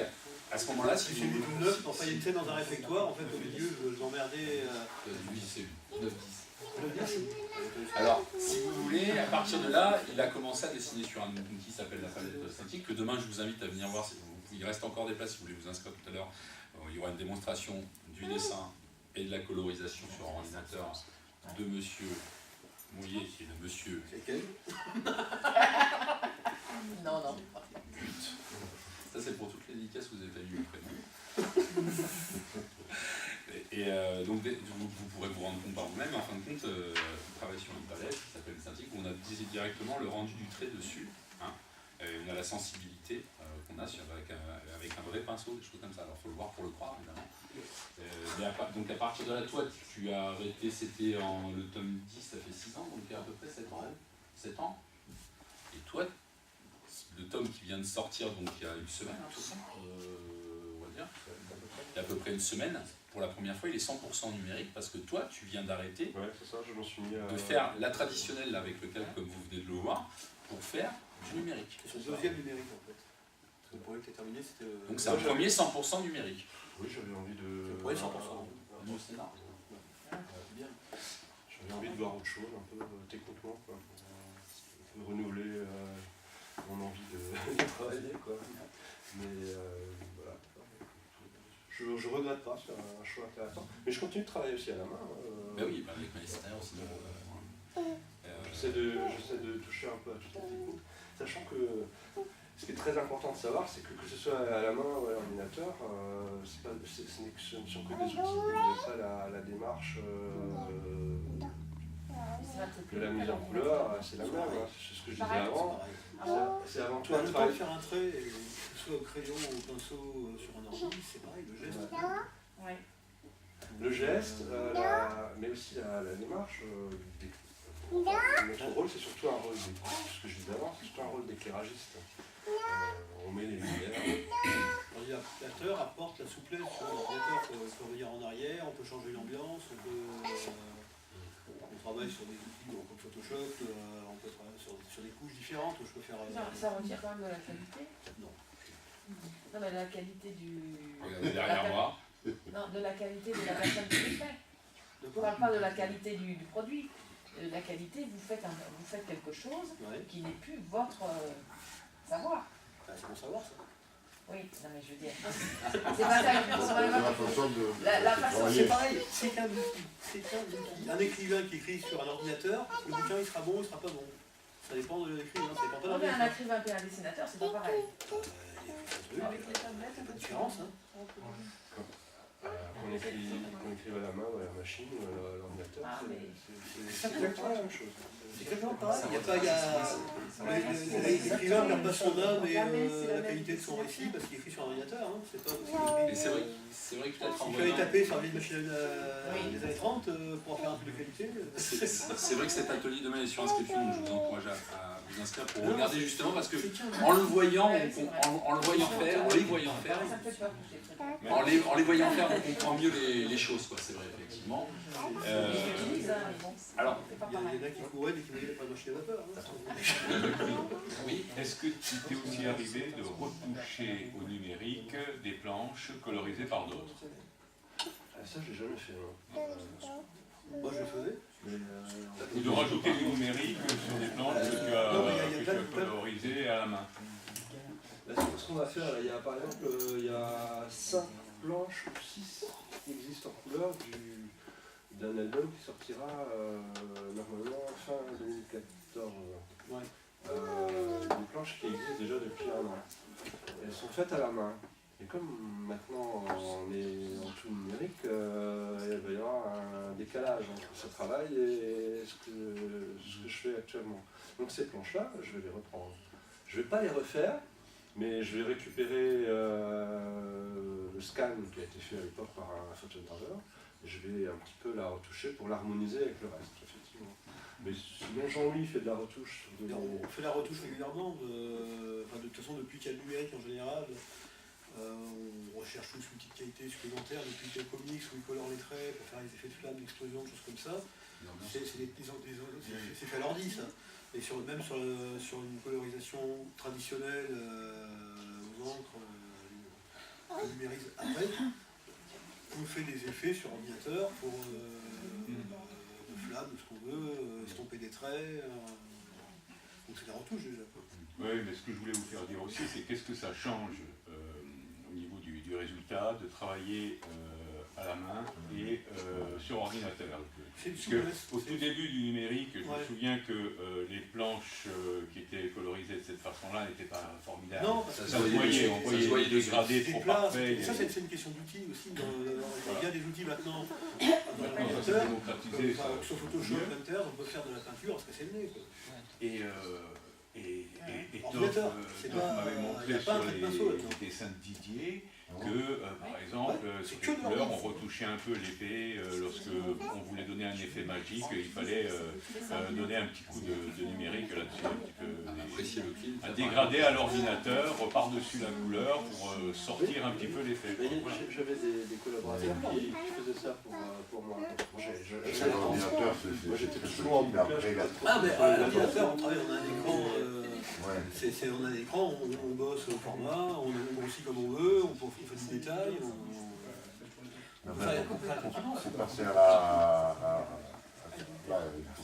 Speaker 1: à ce moment-là, si
Speaker 3: c'est 8 ou 9, enfin il y a une scène dans un réfectoire, en fait au milieu, je l'emmerdais.
Speaker 1: 8, c'est 9, 10. Alors, si vous voulez, à partir de là, il a commencé à dessiner sur un outil qui s'appelle la palette statique, que demain je vous invite à venir voir. Il reste encore des places si vous voulez vous inscrire tout à l'heure. Il y aura une démonstration du dessin et de la colorisation sur ordinateur de monsieur Mouillet et de monsieur.
Speaker 3: C'est quel?
Speaker 5: Non.
Speaker 1: Ça, c'est pour toutes les dédicaces que vous avez pas eu le prénom. Et donc, vous pourrez vous rendre compte par vous-même. En fin de compte, on travaille sur une palette qui s'appelle Statique, où on a directement le rendu du trait dessus. Hein, on a la sensibilité qu'on a avec un vrai pinceau, des choses comme ça. Alors, il faut le voir pour le croire, évidemment. Donc, à partir de là, toi, tu as arrêté, c'était le tome 10, ça fait 6 ans, donc à peu près 7 ans. 7 ans. Et toi, le tome qui vient de sortir, donc il y a une semaine, on va dire, il y a à peu près une semaine, pour la première fois, il est 100% numérique, parce que toi, tu viens d'arrêter de faire la traditionnelle avec lequel, comme vous venez de le voir, pour faire du numérique.
Speaker 3: C'est le deuxième numérique en fait. Le premier qui est terminé, c'était.
Speaker 1: Donc c'est un premier 100% numérique.
Speaker 4: Oui, j'avais envie de.
Speaker 3: Le premier 100%.
Speaker 4: J'avais envie de voir autre chose, un peu techniquement, quoi, pour renouveler mon envie de travailler, quoi. Mais voilà. Je regrette pas, c'est un choix intéressant. Mais je continue de travailler aussi à la main.
Speaker 1: Ben oui, avec Malestin aussi.
Speaker 4: J'essaie de toucher un peu à toutes les techniques, sachant que ce qui est très important de savoir, c'est que ce soit à la main ou à l'ordinateur, ce ne sont que des outils. Après, la démarche de la mise en couleur, c'est la même, hein. C'est ce que je disais avant. C'est avant tout un
Speaker 3: Le temps
Speaker 4: travail.
Speaker 3: de faire un trait, que ce soit au crayon ou au pinceau sur un ordi, c'est pareil, le geste.
Speaker 5: Ouais.
Speaker 4: Le geste, mais aussi la démarche. Notre rôle, c'est surtout un rôle, ce que je disais avant, c'est surtout un rôle d'éclairagiste. On met les lumières.
Speaker 3: L'ordinateur apporte la souplesse. L'ordinateur peut revenir en arrière, on peut changer l'ambiance, on travaille sur des outils comme Photoshop, on peut travailler sur des couches différentes. Je peux faire.
Speaker 5: Ça retire quand même de la qualité?
Speaker 3: Non.
Speaker 5: Non, mais la qualité du.
Speaker 1: Regardez derrière moi.
Speaker 5: Non, de la qualité de la personne qui le fait. Je ne parle pas de la qualité du produit. La qualité, vous faites quelque chose qui n'est plus votre savoir.
Speaker 3: C'est mon savoir, ça.
Speaker 5: Oui, non mais je veux dire. C'est pas ça que je la façon.
Speaker 3: C'est pareil, c'est qu'un outil. Un écrivain qui écrit sur un ordinateur, le bouquin il sera bon, il sera pas bon. Ça dépend de l'écrivain, ça dépend pas
Speaker 5: On est un écrivain et un dessinateur, c'est pas pareil.
Speaker 3: Il y a pas de différence.
Speaker 4: Qu'on écrive à la main, à la machine ou à l'ordinateur, c'est exactement la même chose.
Speaker 3: C'est exactement pareil. L'écrivain ne perd pas son âme et la qualité de son récit parce qu'il écrit sur un ordinateur. Hein. C'est pas
Speaker 1: Et c'est vrai que peut-être
Speaker 3: il fallait taper sur la vieille machine des années 30 pour en faire un truc de qualité.
Speaker 1: C'est vrai que cet atelier demain est sur inscription, donc je vous encourage à vous inscrire pour regarder justement parce que en le voyant, en les voyant faire, on comprend mieux les choses, quoi. C'est vrai effectivement. Alors,
Speaker 3: il y en a qui couraient et qui voyaient pas de machine à vapeur.
Speaker 1: Oui.
Speaker 2: Est-ce que tu t'es aussi arrivé de retoucher au numérique des planches colorisées par d'autres?
Speaker 4: Ça, j'ai jamais fait.
Speaker 3: Moi, je le faisais.
Speaker 2: Ou de rajouter du numérique sur des planches que tu as colorisées à la main?
Speaker 4: Ce qu'on va faire, là, par exemple, il y a 5 planches ou 6 qui existent en couleur d'un album qui sortira normalement fin 2014. Des planches qui existent déjà depuis un an. Elles sont faites à la main. Et comme maintenant on est en tout numérique, il va y avoir un décalage entre ce travail et ce que je fais actuellement. Donc ces planches-là, je vais les reprendre. Je ne vais pas les refaire, mais je vais récupérer le scan qui a été fait à l'époque par un photograveur. Je vais un petit peu la retoucher pour l'harmoniser avec le reste, effectivement. Mais sinon, Jean-Louis fait de la retouche.
Speaker 3: On fait la retouche régulièrement. De toute façon, depuis qu'il y a le numérique en général, on recherche tous une petite qualité supplémentaire. Depuis qu'il y a le comics où ils colorent les traits pour faire les effets de flamme, d'explosion, des choses comme ça. C'est fait à l'ordi, ça. Et même sur une colorisation traditionnelle, aux encres, on numérise après. On fait des effets sur ordinateur pour de flammes, de ce qu'on veut, estomper des traits. Donc c'est de la retouche déjà.
Speaker 2: Oui, mais ce que je voulais vous faire dire aussi, c'est qu'est-ce que ça change au niveau du résultat de travailler à la main et sur ordinateur. Parce qu'au tout début du numérique, je me souviens que les planches qui étaient colorisées de cette façon-là n'étaient pas formidables.
Speaker 3: Non,
Speaker 2: ça se voyait, on voyait des dégradés trop parfaits.
Speaker 3: Ça, c'est une question d'outils aussi. Il y a des outils maintenant dans l'ordinateur, sur Photoshop, Inter, on peut faire de la peinture parce que c'est le nez.
Speaker 2: Et Toff m'avait montré sur les dessins de Didier que, par exemple, sur les couleurs, on retouchait un peu l'épée lorsque on voulait donner un effet magique, il fallait donner un petit coup de numérique là-dessus, un dégradé à l'ordinateur par-dessus la couleur pour sortir un petit peu l'effet.
Speaker 4: J'avais des collaborateurs qui faisaient ça pour moi. Moi j'étais toujours en bouclage.
Speaker 3: Ah, mais à l'ordinateur, on travaille, on a un écran. On a un écran, on bosse au format, on grossit comme on veut, on fait du détail.
Speaker 6: C'est passé à la...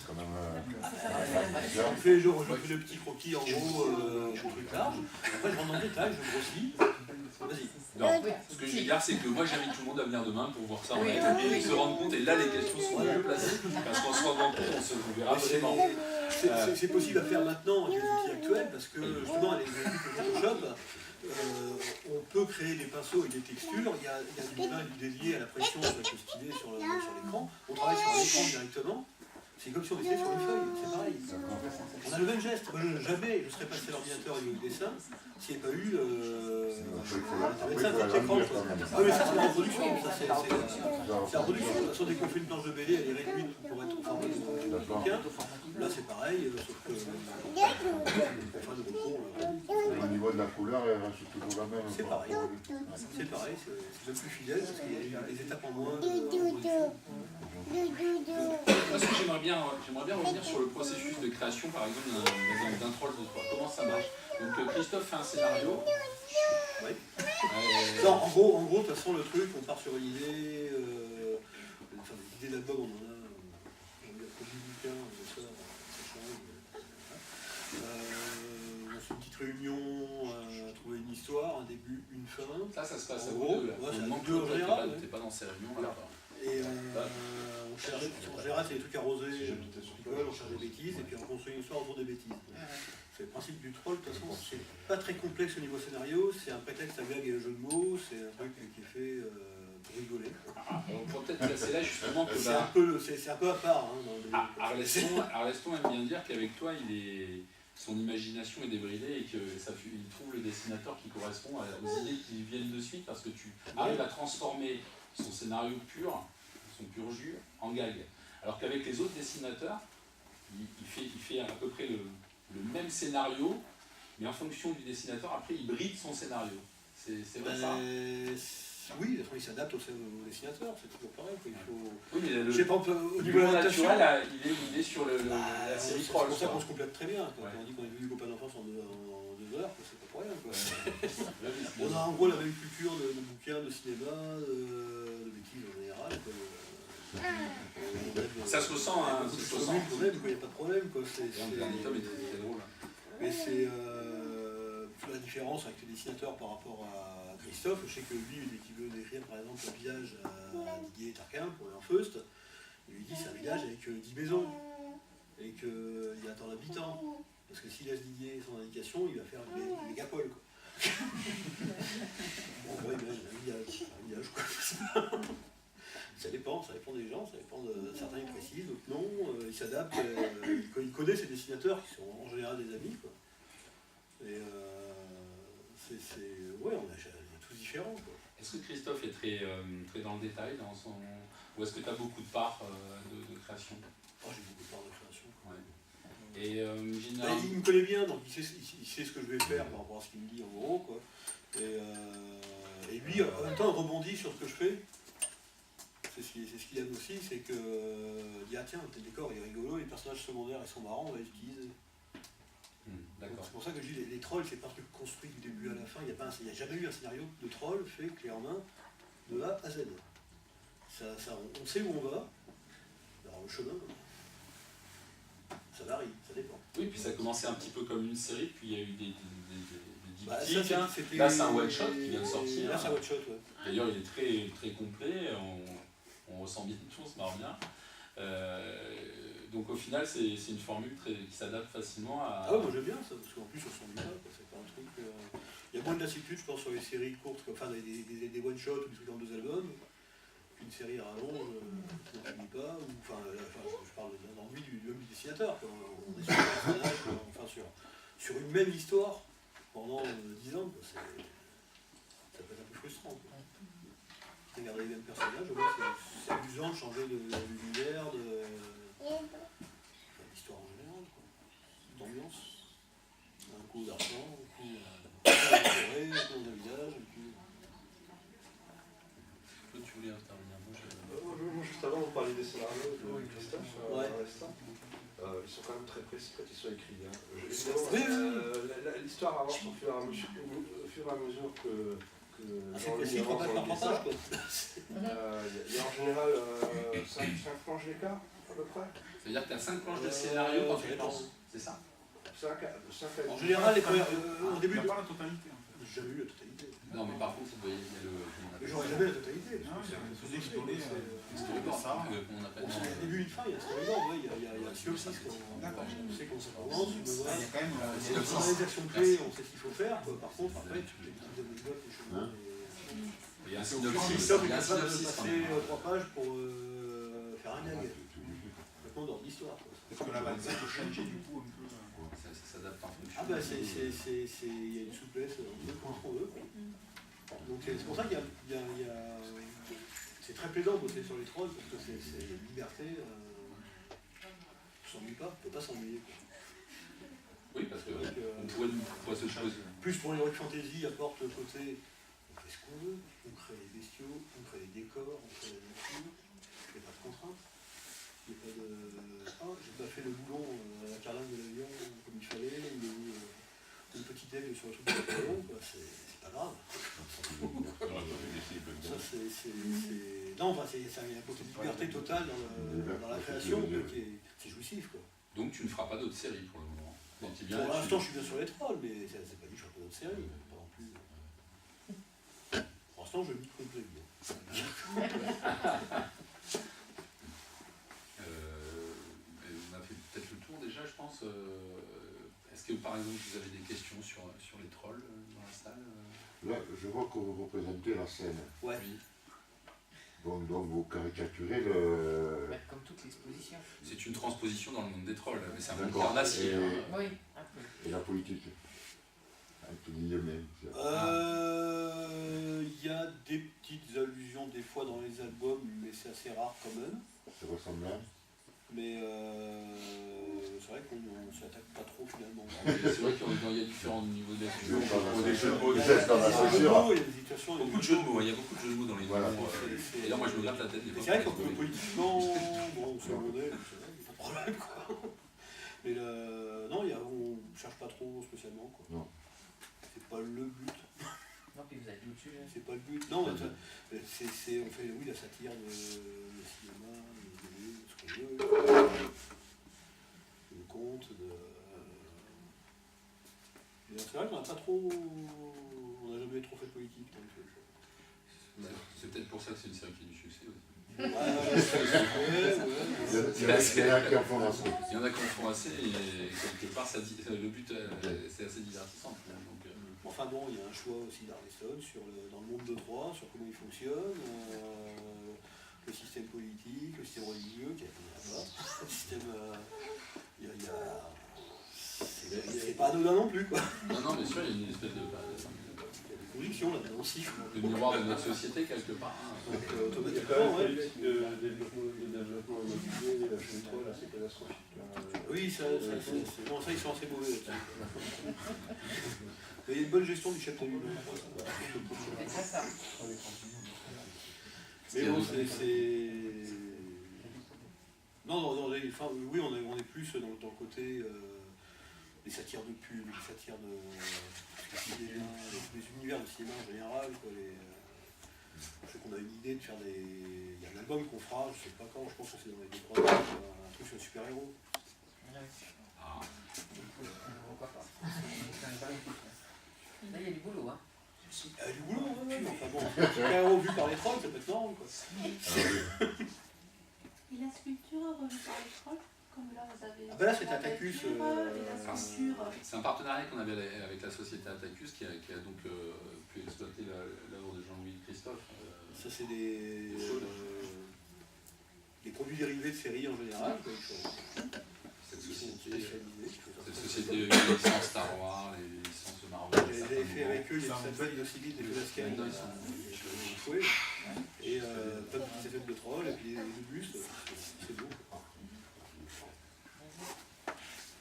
Speaker 6: quand même...
Speaker 3: Je fais le petit croquis en gros, le truc large. Après je rentre dans le détail, je grossis. Vas-y.
Speaker 1: Non, ce que je veux dire, c'est que moi j'invite tout le monde à venir demain pour voir ça en atelier et se rendre compte, et là les questions sont mieux placées, parce qu'en se rendant compte, on se verra vraiment.
Speaker 3: C'est possible à faire maintenant avec les outils actuels, parce que justement avec les outils comme Photoshop, on peut créer des pinceaux et des textures, il y a du bain et du délié à la pression avec le stylet sur l'écran, on travaille sur un écran directement. C'est comme si on dessinait sur une feuille, c'est pareil. On a le même geste. Moi, jamais je serais passé à l'ordinateur et au dessin s'il n'y avait pas eu ça avec l'écran. Ah mais ça c'est la reproduction, c'est la reproduction. De toute façon, dès qu'on fait une planche de BD, elle est réduite pour être au format de bouquin. Là c'est pareil, sauf que
Speaker 6: au niveau de la couleur, elle reste toujours la même.
Speaker 3: C'est pareil, c'est le plus fidèle parce qu'il y a des étapes en moins.
Speaker 1: Moi, ce que j'aimerais bien revenir sur le processus de création, par exemple, d'un troll de 3. Comment ça marche? Donc Christophe fait un scénario.
Speaker 3: Oui. Non, en gros, de toute façon, le truc, on part sur une idée. L'idée d'album, on en a. On a produit du bouquin, ça change. On fait une petite réunion, trouver une histoire, un début, une fin.
Speaker 1: Ça se passe
Speaker 3: en
Speaker 1: à
Speaker 3: gros.
Speaker 1: vous deux, là.
Speaker 3: Ouais,
Speaker 1: On manque
Speaker 3: en général.
Speaker 1: t'es pas dans ces réunions là.
Speaker 3: Et on En général, c'est des trucs arrosés, on cherche des bêtises, et puis on construit une histoire autour des bêtises. C'est le principe du troll, de toute façon, c'est pas très complexe au niveau scénario, c'est un prétexte à gag et un jeu de mots, c'est un truc qui est fait pour rigoler.
Speaker 1: On pourrait peut-être placer là justement que
Speaker 3: c'est un peu à part. Hein,
Speaker 1: Arleston aime bien dire qu'avec toi, son imagination est débridée et qu'il trouve le dessinateur qui correspond aux idées qui viennent de suite parce que tu arrives à transformer son scénario pur, son pur jus, en gag. Alors qu'avec les autres dessinateurs, il fait à peu près le même scénario, mais en fonction du dessinateur, après il bride son scénario. C'est vrai ça?
Speaker 3: Oui, il s'adapte au dessinateur, c'est toujours pareil. Il faut...
Speaker 1: Oui, mais
Speaker 3: je sais pas, au niveau
Speaker 1: naturel, il est sur la série Troll.
Speaker 3: C'est pour ça qu'on se complète très bien. Quand on dit qu'on a vu Copain d'enfance en 2 heures, c'est pas pour rien. On a en gros la même culture de bouquins, de cinéma, de bêtises en général.
Speaker 1: Ça se ressent, hein.
Speaker 3: Il n'y a pas de problème.
Speaker 1: C'est drôle.
Speaker 3: Mais c'est la différence avec les dessinateurs par rapport à Christophe. Je sais que lui, dès qu'il veut décrire par exemple un village à Didier et Tarquin pour un Feust, il lui dit c'est un village avec 10 maisons et qu'il y a tant d'habitants. Parce que s'il laisse Didier son indication, il va faire une mégapole. Bon, ouais, un village quoi. Ça dépend des gens, ça dépend de certains ils précisent, d'autres non, ils s'adaptent, il connaît ses dessinateurs qui sont en général des amis quoi. Et ouais, on est tous différents quoi.
Speaker 1: Est-ce que Christophe est très dans le détail dans son... ou est-ce que tu as beaucoup de parts de création?
Speaker 3: J'ai beaucoup de parts de création.
Speaker 1: Ouais. Et généralement...
Speaker 3: il me connaît bien, donc il sait ce que je vais faire par rapport à ce qu'il me dit en gros quoi. Et lui en même temps il rebondit sur ce que je fais. C'est ce qu'il aime aussi, c'est que dit ah tiens, le décor est rigolo, les personnages secondaires ils sont marrants, on va les utiliser. C'est pour ça que je dis les trolls, c'est pas un truc construit du début à la fin, il n'y a jamais eu un scénario de troll fait clé en main de A à Z. On sait où on va, alors le chemin, ça varie, ça dépend.
Speaker 1: Oui, puis ça a commencé un petit peu comme une série, puis il y a eu des diptyques. Là c'est un one-shot qui vient de sortir.
Speaker 3: Là c'est un one-shot, ouais.
Speaker 1: D'ailleurs il est très, très complet, on ressent bien tout, on se marre bien. Donc au final c'est une formule qui s'adapte facilement à...
Speaker 3: Ah ouais, moi j'aime bien ça, parce qu'en plus on s'en dit pas, c'est pas un truc... Il y a moins de lassitude je pense sur les séries courtes, enfin des one-shots ou des trucs en 2 albums, qu'une série rallonge, on ne finit pas, ou enfin je parle de l'ennui du dessinateur, quoi. On est sur un personnage, enfin sur une même histoire pendant 10 ans, quoi. Ça peut être un peu frustrant. Quoi. Regarder les mêmes personnages, c'est amusant de changer d'univers, d'histoire en général, d'ambiance. Un coup d'argent, un coup de forêt, un coup de village, et puis...
Speaker 1: Toi tu voulais intervenir,
Speaker 4: juste avant vous parliez des scénarios de Christophe à l'instant. Ils sont quand même très précis quand ils sont écrits. L'histoire avance au fur et à mesure que
Speaker 3: c'est prend pas par page quoi.
Speaker 4: Il y a en général 5 planches d'écart à peu près.
Speaker 1: Ça veut dire que tu as 5 planches de scénario quand tu les penses, c'est ça?
Speaker 3: En général, les premières, au début...
Speaker 7: Il n'y a pas la totalité en fait.
Speaker 3: J'ai jamais eu la totalité.
Speaker 1: Non mais par contre, il y a le...
Speaker 3: Mais j'aurais jamais la totalité.
Speaker 7: C'est des données
Speaker 1: ça.
Speaker 3: Au début, une fin, il y a storyboard, il y a un synopsis. On sait comment ça commence, il y a quand même des actions clés, on sait ce qu'il faut faire. Par contre, après, tu les petites anecdotes, les chemins.
Speaker 1: Il y a un synopsis.
Speaker 3: Il y a un synopsis. Passer 3 pages pour faire un gag. Complètement dans l'histoire.
Speaker 7: Est-ce que la vanne peut changer du coup un peu?
Speaker 1: Ça s'adapte en fonction.
Speaker 3: Ah bah il y a une souplesse, on veut quand on veut. Donc c'est pour ça qu'il y a c'est très plaisant de bosser sur les trolls parce que c'est une liberté. On s'ennuie pas, on ne peut pas s'ennuyer.
Speaker 1: Oui, parce que on pourrait se choisir.
Speaker 3: Plus pour l'Heroic Fantasy apporte le côté on fait ce qu'on veut, on crée les bestiaux, on crée les décors, on crée les natures, il n'y a pas de contraintes. Il n'y a pas de j'ai pas fait le boulon à la carlingue de l'avion comme il fallait, ou le petit aigle sur le truc de l'avion, c'est pas grave. Ça c'est. Non, enfin, il y a un côté de liberté totale dans la création c'est jouissif quoi.
Speaker 1: Donc tu ne feras pas d'autres séries pour le moment.
Speaker 3: Pour l'instant je suis bien sur les trolls, mais c'est pas dit que je ferai pas d'autres séries, pas non plus. Pour l'instant je m'y complais bien.
Speaker 1: séance. Est-ce que par exemple vous avez des questions sur les trolls dans la salle?
Speaker 6: Là, je vois que vous représentez la scène.
Speaker 3: Ouais.
Speaker 1: Oui.
Speaker 6: Bon, donc vous caricaturez le...
Speaker 5: Comme toute l'exposition.
Speaker 1: C'est une transposition dans le monde des trolls, mais c'est un monde
Speaker 6: D'accord.
Speaker 1: carnassier.
Speaker 5: Oui.
Speaker 6: Et la politique. Entre guillemets.
Speaker 3: Il y a des petites allusions des fois dans les albums, mais c'est assez rare quand même.
Speaker 6: C'est ressemblant.
Speaker 3: Mais c'est vrai qu'on ne s'attaque pas trop finalement.
Speaker 1: C'est vrai qu'il y a différents niveaux d'expression.
Speaker 2: Des jeux de mots,
Speaker 3: Il y a des situations.
Speaker 1: Beaucoup de jeux de mots, il y a beaucoup de jeux de mots dans les
Speaker 6: Voilà.
Speaker 1: noms. Et là, moi, je me gratte la tête des fois.
Speaker 3: C'est vrai que politiquement, bon, c'est modèle, c'est vrai, il n'y a pas de problème quoi. Mais non, on ne cherche pas trop spécialement quoi.
Speaker 6: Non.
Speaker 3: C'est pas le but.
Speaker 5: Non, puis vous êtes dessus.
Speaker 3: C'est pas le but. Non, on fait oui, la satire de le cinéma, ce qu'on veut, le conte, c'est vrai qu'on n'a pas trop. On n'a jamais trop fait de politique. Donc,
Speaker 1: C'est peut-être pour ça que c'est une série qui a du succès aussi.
Speaker 3: ouais.
Speaker 6: Il y en a qui en font assez.
Speaker 1: Il y en a qui en font assez et quelque part, le but, c'est assez divertissant. Donc,
Speaker 3: enfin bon, il y a un choix aussi d'Arneston dans le monde de Troyes, sur comment il fonctionne, le système politique, le système religieux, qui a le système. C'est pas anodin non plus quoi.
Speaker 1: Non, bien sûr, il y a une espèce de
Speaker 3: Conviction là-dedans aussi.
Speaker 1: le miroir de notre société quelque part.
Speaker 3: Donc
Speaker 4: Il y a
Speaker 3: automatiquement,
Speaker 4: quand même
Speaker 3: ouais.
Speaker 4: des politique de développement immobilier, la chaîne 3, là, c'est catastrophique.
Speaker 3: Oui, ça ils sont assez mauvais là-dessus. Mais il y a une bonne gestion du chef de l'île.
Speaker 5: C'est ça.
Speaker 3: Mais bon, Non, enfin, oui, on est plus dans le côté des satires de pub, des satires de les univers de cinéma en général. Quoi, je sais qu'on a une idée de faire des. Il y a un album qu'on fera, je sais pas quand, je pense que c'est dans les 2-3 ans, un truc sur le super-héros.
Speaker 1: Ah.
Speaker 5: Pourquoi pas. Là, il y a du boulot, hein.
Speaker 3: Il y a du boulot, ouais, mais enfin bon, un super-héros vu par les trolls, ça peut être marrant, quoi.
Speaker 8: Et la sculpture revue par les trolls, comme là vous avez.
Speaker 3: Ah ben là c'est Atacus.
Speaker 8: Et la sculpture.
Speaker 1: C'est un partenariat qu'on avait avec la société Atacus qui a donc pu exploiter l'œuvre de Jean-Louis Christophe.
Speaker 3: Ça c'est des produits dérivés de séries en général.
Speaker 1: Cette société, les licences Star Wars, les licences Marvel.
Speaker 3: J'avais fait avec eux, il y a une symphonie de civil, des Velasquez, et pas de petits effets de troll, et puis les bustes, c'est beau.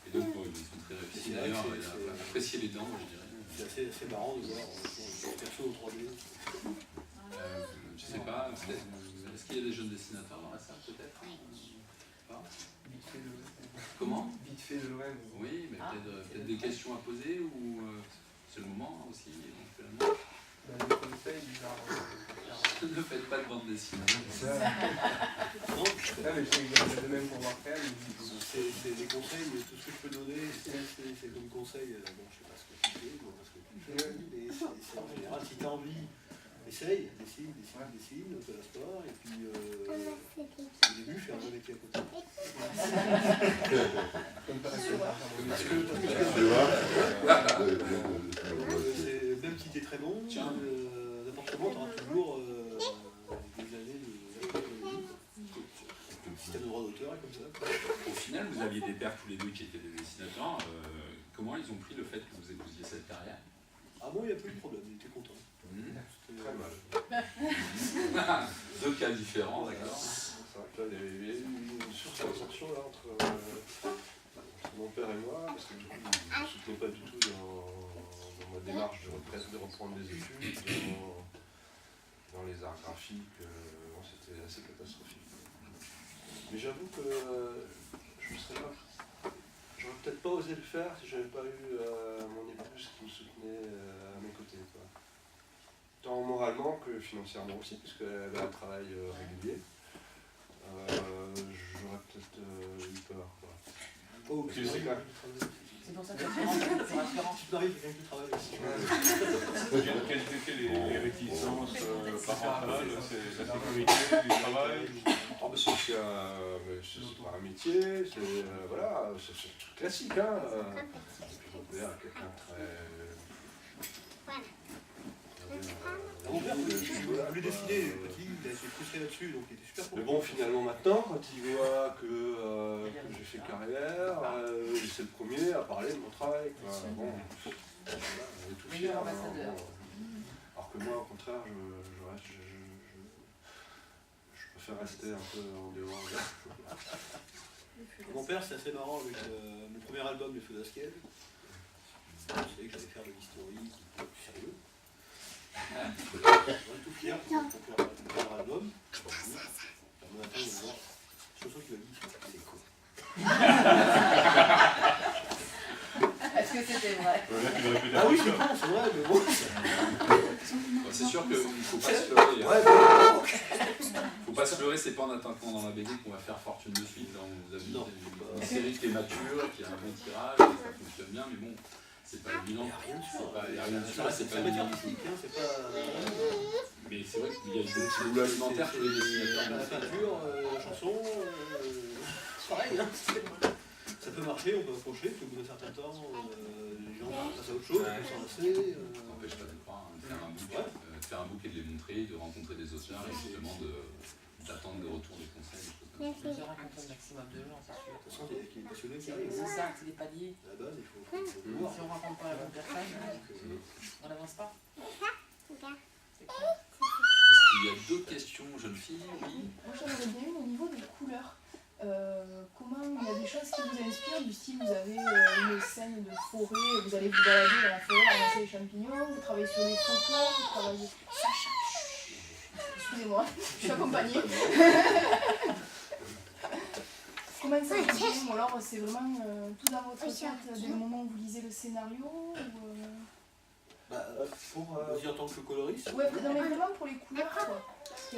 Speaker 1: Et donc, ils sont très réussis d'ailleurs, il a apprécié les dents, je dirais.
Speaker 3: C'est assez marrant de voir le perso au 3D.
Speaker 1: Je sais pas, est-ce qu'il y a des jeunes dessinateurs dans la salle peut-être?
Speaker 9: Vite fait de l'OM.
Speaker 1: Comment?
Speaker 9: Vite fait de l'OM.
Speaker 1: Oui, mais peut-être des questions à poser ou c'est le moment aussi éventuellement.
Speaker 9: Le conseil,
Speaker 1: Ne faites pas de bande dessinée.
Speaker 3: Non,
Speaker 9: mais je sais que c'est de même pour Marvel.
Speaker 3: c'est des conseils, mais tout ce que je peux donner, c'est comme conseil, bon, je sais pas ce que tu fais, bon, parce que tu fais, mais c'est en général, si tu as envie, essaye, dessine, ne te lasse pas, et puis au début, fais un bon métier à côté. Même si tu es très bon, n'importe comment, tu auras toujours des années de le système de droit d'auteur est comme ça.
Speaker 1: Au final, vous aviez des pères tous les deux qui étaient des dessinateurs. Comment ils ont pris le fait que vous épousiez cette carrière?
Speaker 3: Ah moi, il n'y a pas eu de problème, il était content.
Speaker 4: Très mal.
Speaker 1: Deux cas différents, d'accord.
Speaker 4: C'est vrai que là, il y a eu une surtension là, entre mon père et moi, parce que du coup, il ne soutenait pas du tout dans ma démarche de reprendre des études, dans les arts graphiques. C'était assez catastrophique. Mais j'avoue que je ne serais pas. J'aurais peut-être pas osé le faire si j'avais pas eu mon épouse qui me soutenait à mes côtés. Quoi. Tant moralement que financièrement aussi, puisqu'elle avait un travail régulier. J'aurais peut-être eu peur. Quoi.
Speaker 3: Oh,
Speaker 4: c'est clair.
Speaker 5: C'est pour ça que c'est rassurant.
Speaker 3: Tu t'arrives, quelqu'un qui travaille aussi.
Speaker 2: Quelles sont les réticences parentales? C'est la sécurité du travail?
Speaker 4: c'est pas un métier, c'est voilà, c'est classique. Hein. Et puis mon père est quelqu'un de très...
Speaker 3: Mon père voulait dessiner petit, il a été frustré là-dessus, donc il était super content.
Speaker 4: Mais bon, finalement maintenant, quand il voit que j'ai fait carrière, c'est le premier à parler de mon travail. Quoi. Bon, voilà, on est tout fiers. Hein, bon. Alors que moi, au contraire, je préfère rester un peu en dehors.
Speaker 3: Mon père, c'est assez marrant avec mon premier album, Les Feux d'Askel. Je savais que j'allais faire de l'historique, plus sérieux. On est tout fiers pour mon premier album. Mon matin, il me dit, Chosso qui m'a dit, c'est con.
Speaker 5: Est-ce que c'était vrai?
Speaker 3: Ah oui, c'est con, c'est vrai, mais bon.
Speaker 1: C'est sûr qu'il ne faut pas se leurrer. Faut pas se leurrer, c'est pas en attaquant dans la BD qu'on va faire fortune de suite. Là, on vous a vu une série qui est mature, qui a un bon tirage, et ça fonctionne bien, mais bon, c'est pas évident. Il n'y a rien de sûr, c'est pas évident. Mais c'est vrai qu'il y a des petits boulots alimentaires pour les dessinateurs.
Speaker 3: La peinture, la chanson, c'est pareil. Hein. Ça peut marcher, on peut accrocher, puis au bout d'un certain temps, les gens passent à autre chose, on peut s'en lasser.
Speaker 1: Ça n'empêche pas de croire, de faire un book et de les montrer, de rencontrer des auteurs et justement d'attendre le retour des conseils.
Speaker 5: Je vais rencontrer un maximum de gens, c'est sûr.
Speaker 3: De toute façon, il y a qui est passionné qui arrive.
Speaker 5: C'est ça, c'est des paliers.
Speaker 3: À la base, il faut
Speaker 5: voir. Si on ne rencontre pas la bonne personne, on n'avance pas.
Speaker 1: Est-ce qu'il y a d'autres questions, jeunes filles? Oui.
Speaker 8: Moi j'aimerais bien au niveau des couleurs. Comment il y a des choses qui vous inspirent, du style vous avez une scène de forêt, vous allez vous balader dans la forêt, ramasser les champignons, vous travaillez sur les photos, vous travaillez... Sacha, excusez-moi, je suis accompagnée. Comment ça se fait? Ou alors c'est vraiment tout dans votre tête dès le moment où vous lisez le scénario
Speaker 3: Vas-y en tant que coloriste.
Speaker 8: Ouais, non mais vraiment pour les couleurs quoi. Parce que,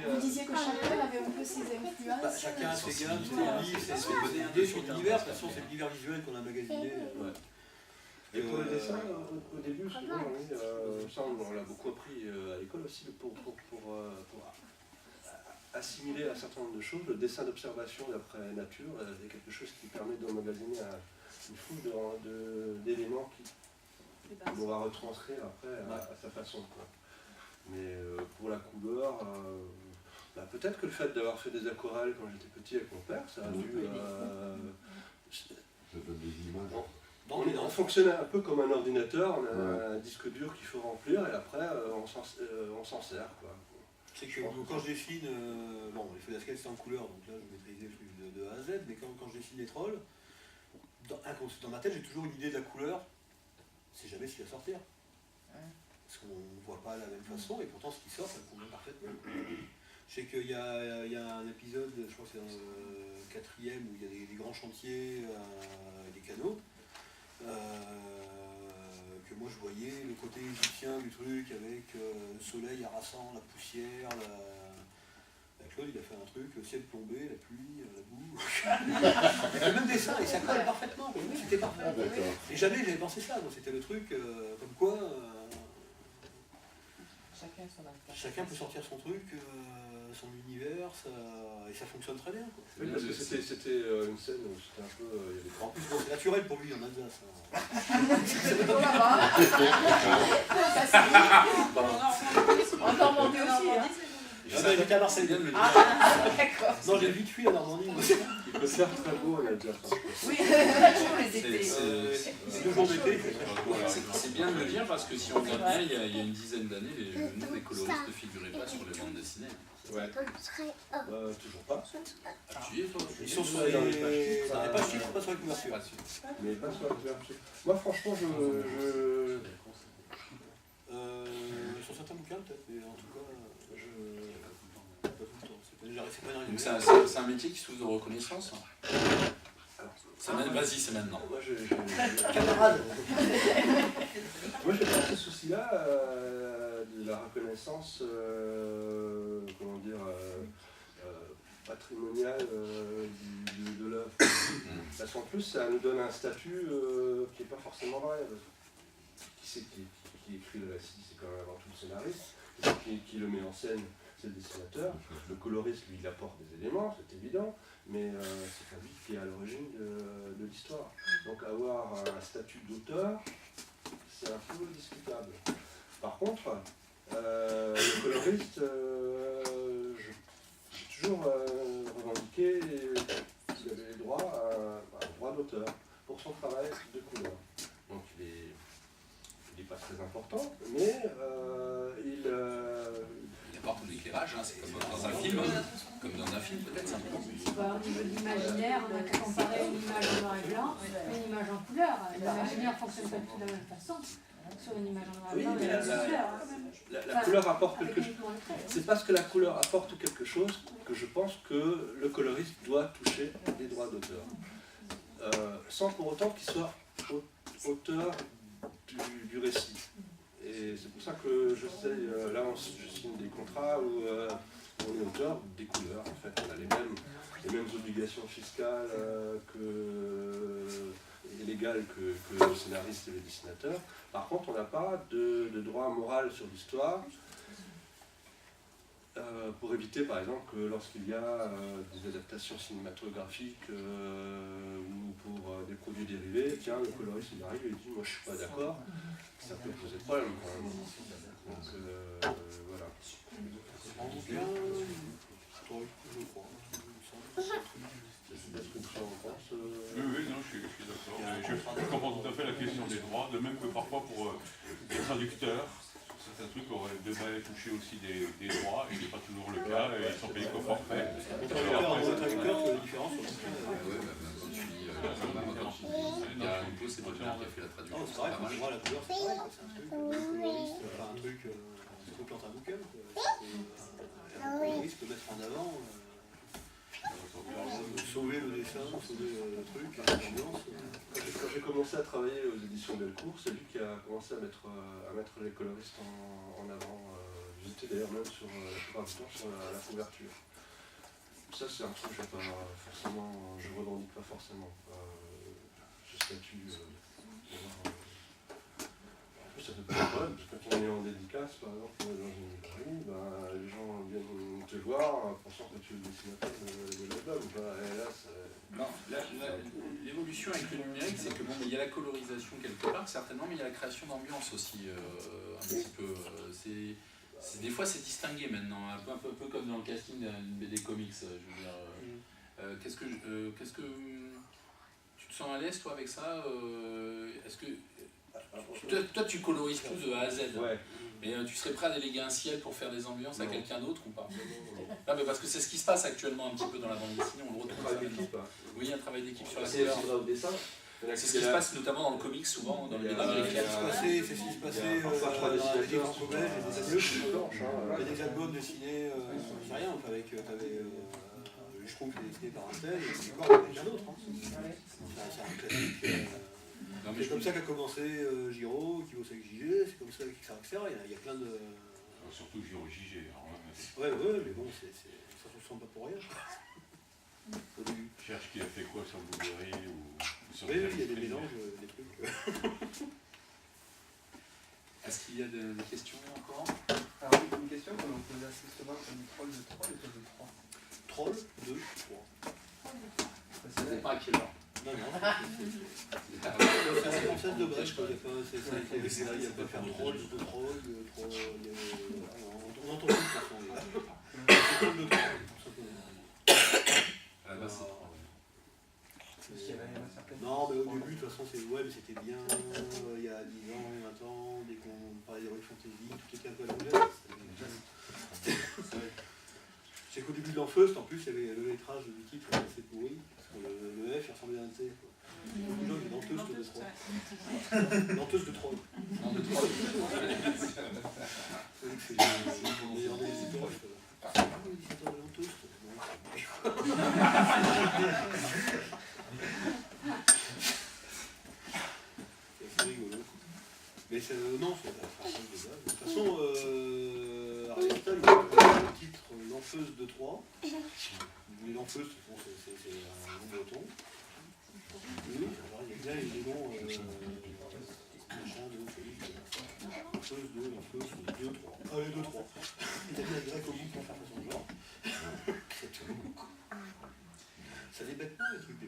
Speaker 8: vous disiez que chacun avait un peu ses influences.
Speaker 3: Chacun a ses gammes, ses livres, ses idées sur l'univers. De toute façon, c'est l'univers visuel qu'on a magasiné.
Speaker 4: Et pour le dessin, au début, souvent, ça on l'a beaucoup appris à l'école aussi, pour assimiler un certain nombre de choses. Le dessin d'observation d'après nature est quelque chose qui permet d'emmagasiner une foule d'éléments qu'on va retranscrire après à sa façon. Quoi. Mais pour la couleur, peut-être que le fait d'avoir fait des aquarelles quand j'étais petit avec mon père, ça a dû... On fonctionne un peu comme un ordinateur, on a un disque dur qu'il faut remplir et après on s'en sert. Quoi.
Speaker 3: C'est que quand je dessine, les Feux d'Askel c'est en couleur, donc là je maîtrisais le truc de A à Z, mais quand je dessine les trolls, dans ma tête j'ai toujours une idée de la couleur, c'est jamais ce qui va sortir. Parce qu'on ne voit pas de la même façon, et pourtant ce qui sort, ça convient parfaitement. Je sais qu'il y a un épisode, je crois que c'est dans le 4e, où il y a des grands chantiers, des canaux, que moi je voyais le côté égyptien du truc, avec le soleil harassant, la poussière, Claude il a fait un truc, le ciel plombé, la pluie, la boue, avec le même dessin, et ça colle parfaitement, c'était parfait. Et jamais j'avais pensé ça, c'était le truc comme quoi... Chacun peut sortir son truc, son univers, et ça fonctionne très bien. Quoi.
Speaker 4: Oui, parce que c'était une scène où c'était un peu...
Speaker 3: En plus, c'est naturel pour lui en Alsace.
Speaker 5: En Normandie aussi.
Speaker 3: J'étais à Marseille.
Speaker 5: D'accord.
Speaker 3: Non, j'ai vite fui à Normandie.
Speaker 4: Il peut se faire très beau, on a déjà ça.
Speaker 5: Oui, toujours les étés.
Speaker 3: C'est 2 jours d'été.
Speaker 1: C'est bien de le dire parce que si on regarde bien, il y a une dizaine d'années, le nom des coloristes ne figurait pas sur les bandes dessinées.
Speaker 4: Ouais. Toujours pas.
Speaker 1: Appuyez toi.
Speaker 3: Ils sont sur les pages chiffres, pas sur les couvertures.
Speaker 4: Mais pas sur la couverture. Moi franchement
Speaker 3: sur certains bouquins peut-être, mais en tout cas, pas tout le temps.
Speaker 1: Donc c'est un métier qui souffre de reconnaissance. Vas-y, c'est maintenant.
Speaker 3: Camarade.
Speaker 4: Moi j'ai pas ce souci-là de la reconnaissance, patrimoniale de l'œuvre. Parce qu'en plus ça nous donne un statut qui n'est pas forcément vrai. Qui c'est qui écrit le récit? C'est quand même avant tout le scénariste. Qui le met en scène, c'est le dessinateur. Le coloriste, lui, il apporte des éléments, c'est évident, mais c'est pas lui qui est à l'origine de l'histoire. Donc avoir un statut d'auteur, c'est un peu discutable. Par contre, le coloriste, j'ai toujours revendiqué qu'il avait le droit à un droit d'auteur pour son travail de couleur. Donc il n'est pas très important, mais il
Speaker 1: apporte de l'éclairage, hein, c'est comme dans un film, peut-être simplement.
Speaker 10: Au niveau de l'imaginaire, on a qu'à comparer une image en noir et blanc et une image en couleur. L'imaginaire ne fonctionne pas du tout de la même façon. Sur une image en noir et blanc, il y a la couleur.
Speaker 4: La couleur apporte quelque chose. C'est parce que la couleur apporte quelque chose que je pense que le coloriste doit toucher des droits d'auteur. Sans pour autant qu'il soit auteur du récit. Et c'est pour ça que là je signe des contrats où on est auteur des couleurs. En fait, on a les mêmes obligations fiscales et légales que le scénariste et le dessinateur. Par contre, on n'a pas de droit moral sur l'histoire. Pour éviter par exemple que lorsqu'il y a des adaptations cinématographiques ou pour des produits dérivés, tiens, le coloriste il arrive et il dit moi je suis pas d'accord, ça peut poser problème quand même. Donc voilà.
Speaker 3: En bouquin, je crois.
Speaker 4: Est-ce que tu en penses
Speaker 2: Oui, non, je suis d'accord. Je comprends tout à fait la question des droits, de même que parfois pour les traducteurs, certains trucs devraient toucher aussi des droits, et ce n'est pas toujours le cas, et ils sont payés qu'au forfait.
Speaker 3: Au traducteur, tu as la différence sur le bouquin.
Speaker 1: Il y a un peu, c'est Baudelaire qui a fait la traduction.
Speaker 3: C'est vrai, quand tu vois la couleur, c'est pareil, c'est un truc, coloriste, enfin un truc, c'est tout plante un bouquin. Un coloriste peut mettre en avant, sauver le dessin, sauver le truc, l'ambiance.
Speaker 4: Quand j'ai commencé à travailler aux éditions Delcourt, c'est lui qui a commencé à mettre les coloristes en avant. J'étais d'ailleurs même sur la plupart du temps sur la couverture. Ça c'est un truc que je revendique pas forcément. Je statue. En plus ça fait pas de problème, parce que quand on est en dédicace, par exemple, dans une librairie, les gens viennent te voir pensant que tu es le dessinateur de l'album.
Speaker 1: Non, l'évolution avec le numérique, c'est que bon, il y a la colorisation quelque part, certainement, mais il y a la création d'ambiance aussi, un petit peu. Des fois, c'est distingué maintenant, un peu comme dans le casting d'une BD comics. Je veux dire, qu'est-ce que tu te sens à l'aise toi avec ça? Est-ce que toi, tu colorises tout de A à Z?
Speaker 4: Ouais.
Speaker 1: Mais tu serais prêt à déléguer un ciel pour faire des ambiances à quelqu'un d'autre ou pas? Non, mais parce que c'est ce qui se passe actuellement un petit peu dans la bande dessinée, on le retrouve.
Speaker 4: Un travail d'équipe.
Speaker 1: Oui, un travail d'équipe sur la
Speaker 4: C'est
Speaker 1: couleur.
Speaker 4: aussi dans le dessin.
Speaker 1: C'est ce qui se passe notamment dans le comics, souvent, dans le BD américain.
Speaker 3: C'est ce qui se passait dans la BD franco-belge, il y a des albums dessinés, je sais rien, je trouve que c'est dessiné par un tel, et c'est quoi avec quelqu'un d'autre. C'est un classique. C'est comme ça qu'a commencé Giraud, qui bosse avec JG, c'est comme ça avec Caractère, il y a plein de...
Speaker 2: Surtout Giraud JG.
Speaker 3: Ouais, mais bon, ça ne se ressemble pas pour rien. Au début.
Speaker 2: Cherche qui a fait quoi sur Blueberry ou sur...
Speaker 3: Oui, il y a des mélanges, des trucs.
Speaker 1: Est-ce qu'il y a des questions encore?
Speaker 9: Alors oui, une question qu'on pose assez souvent comme troll de 3 et troll de 3.
Speaker 3: Troll de 3.
Speaker 1: Ça n'est pas à quelle heure?
Speaker 3: Non, c'est la française de Brest, quoi. Il n'y a pas faire troll, de troll, on entend tout de toute façon. C'est troll de 3, non, mais au début, de toute façon, c'était bien, il y a 10 ans, 20 ans, dès qu'on parlait d'Heroic Fantasy, tout était un peu à l'anglaise. C'est qu'au début de l'Enfeust, en plus, il y avait le lettrage du titre assez pourri, parce que le F, il ressemblait à un T. Les gens disaient Danteuse de 3. Danteuse de 3. C'est le meilleur des éditeurs. L'éditeur de Danteuse. C'est rigolo. Mais non, c'est la phrase de base. De toute façon, Aristotle, il a le titre L'Enfeuse de Troie. Les L'Enfeuse, c'est un nom breton. Oui, alors il y a bien les noms machin de L'Enfeuse de 2, 3. Allez, 2, 3. il a mis un grec au bout pour faire façon de genre. Ça débête pas les trucs des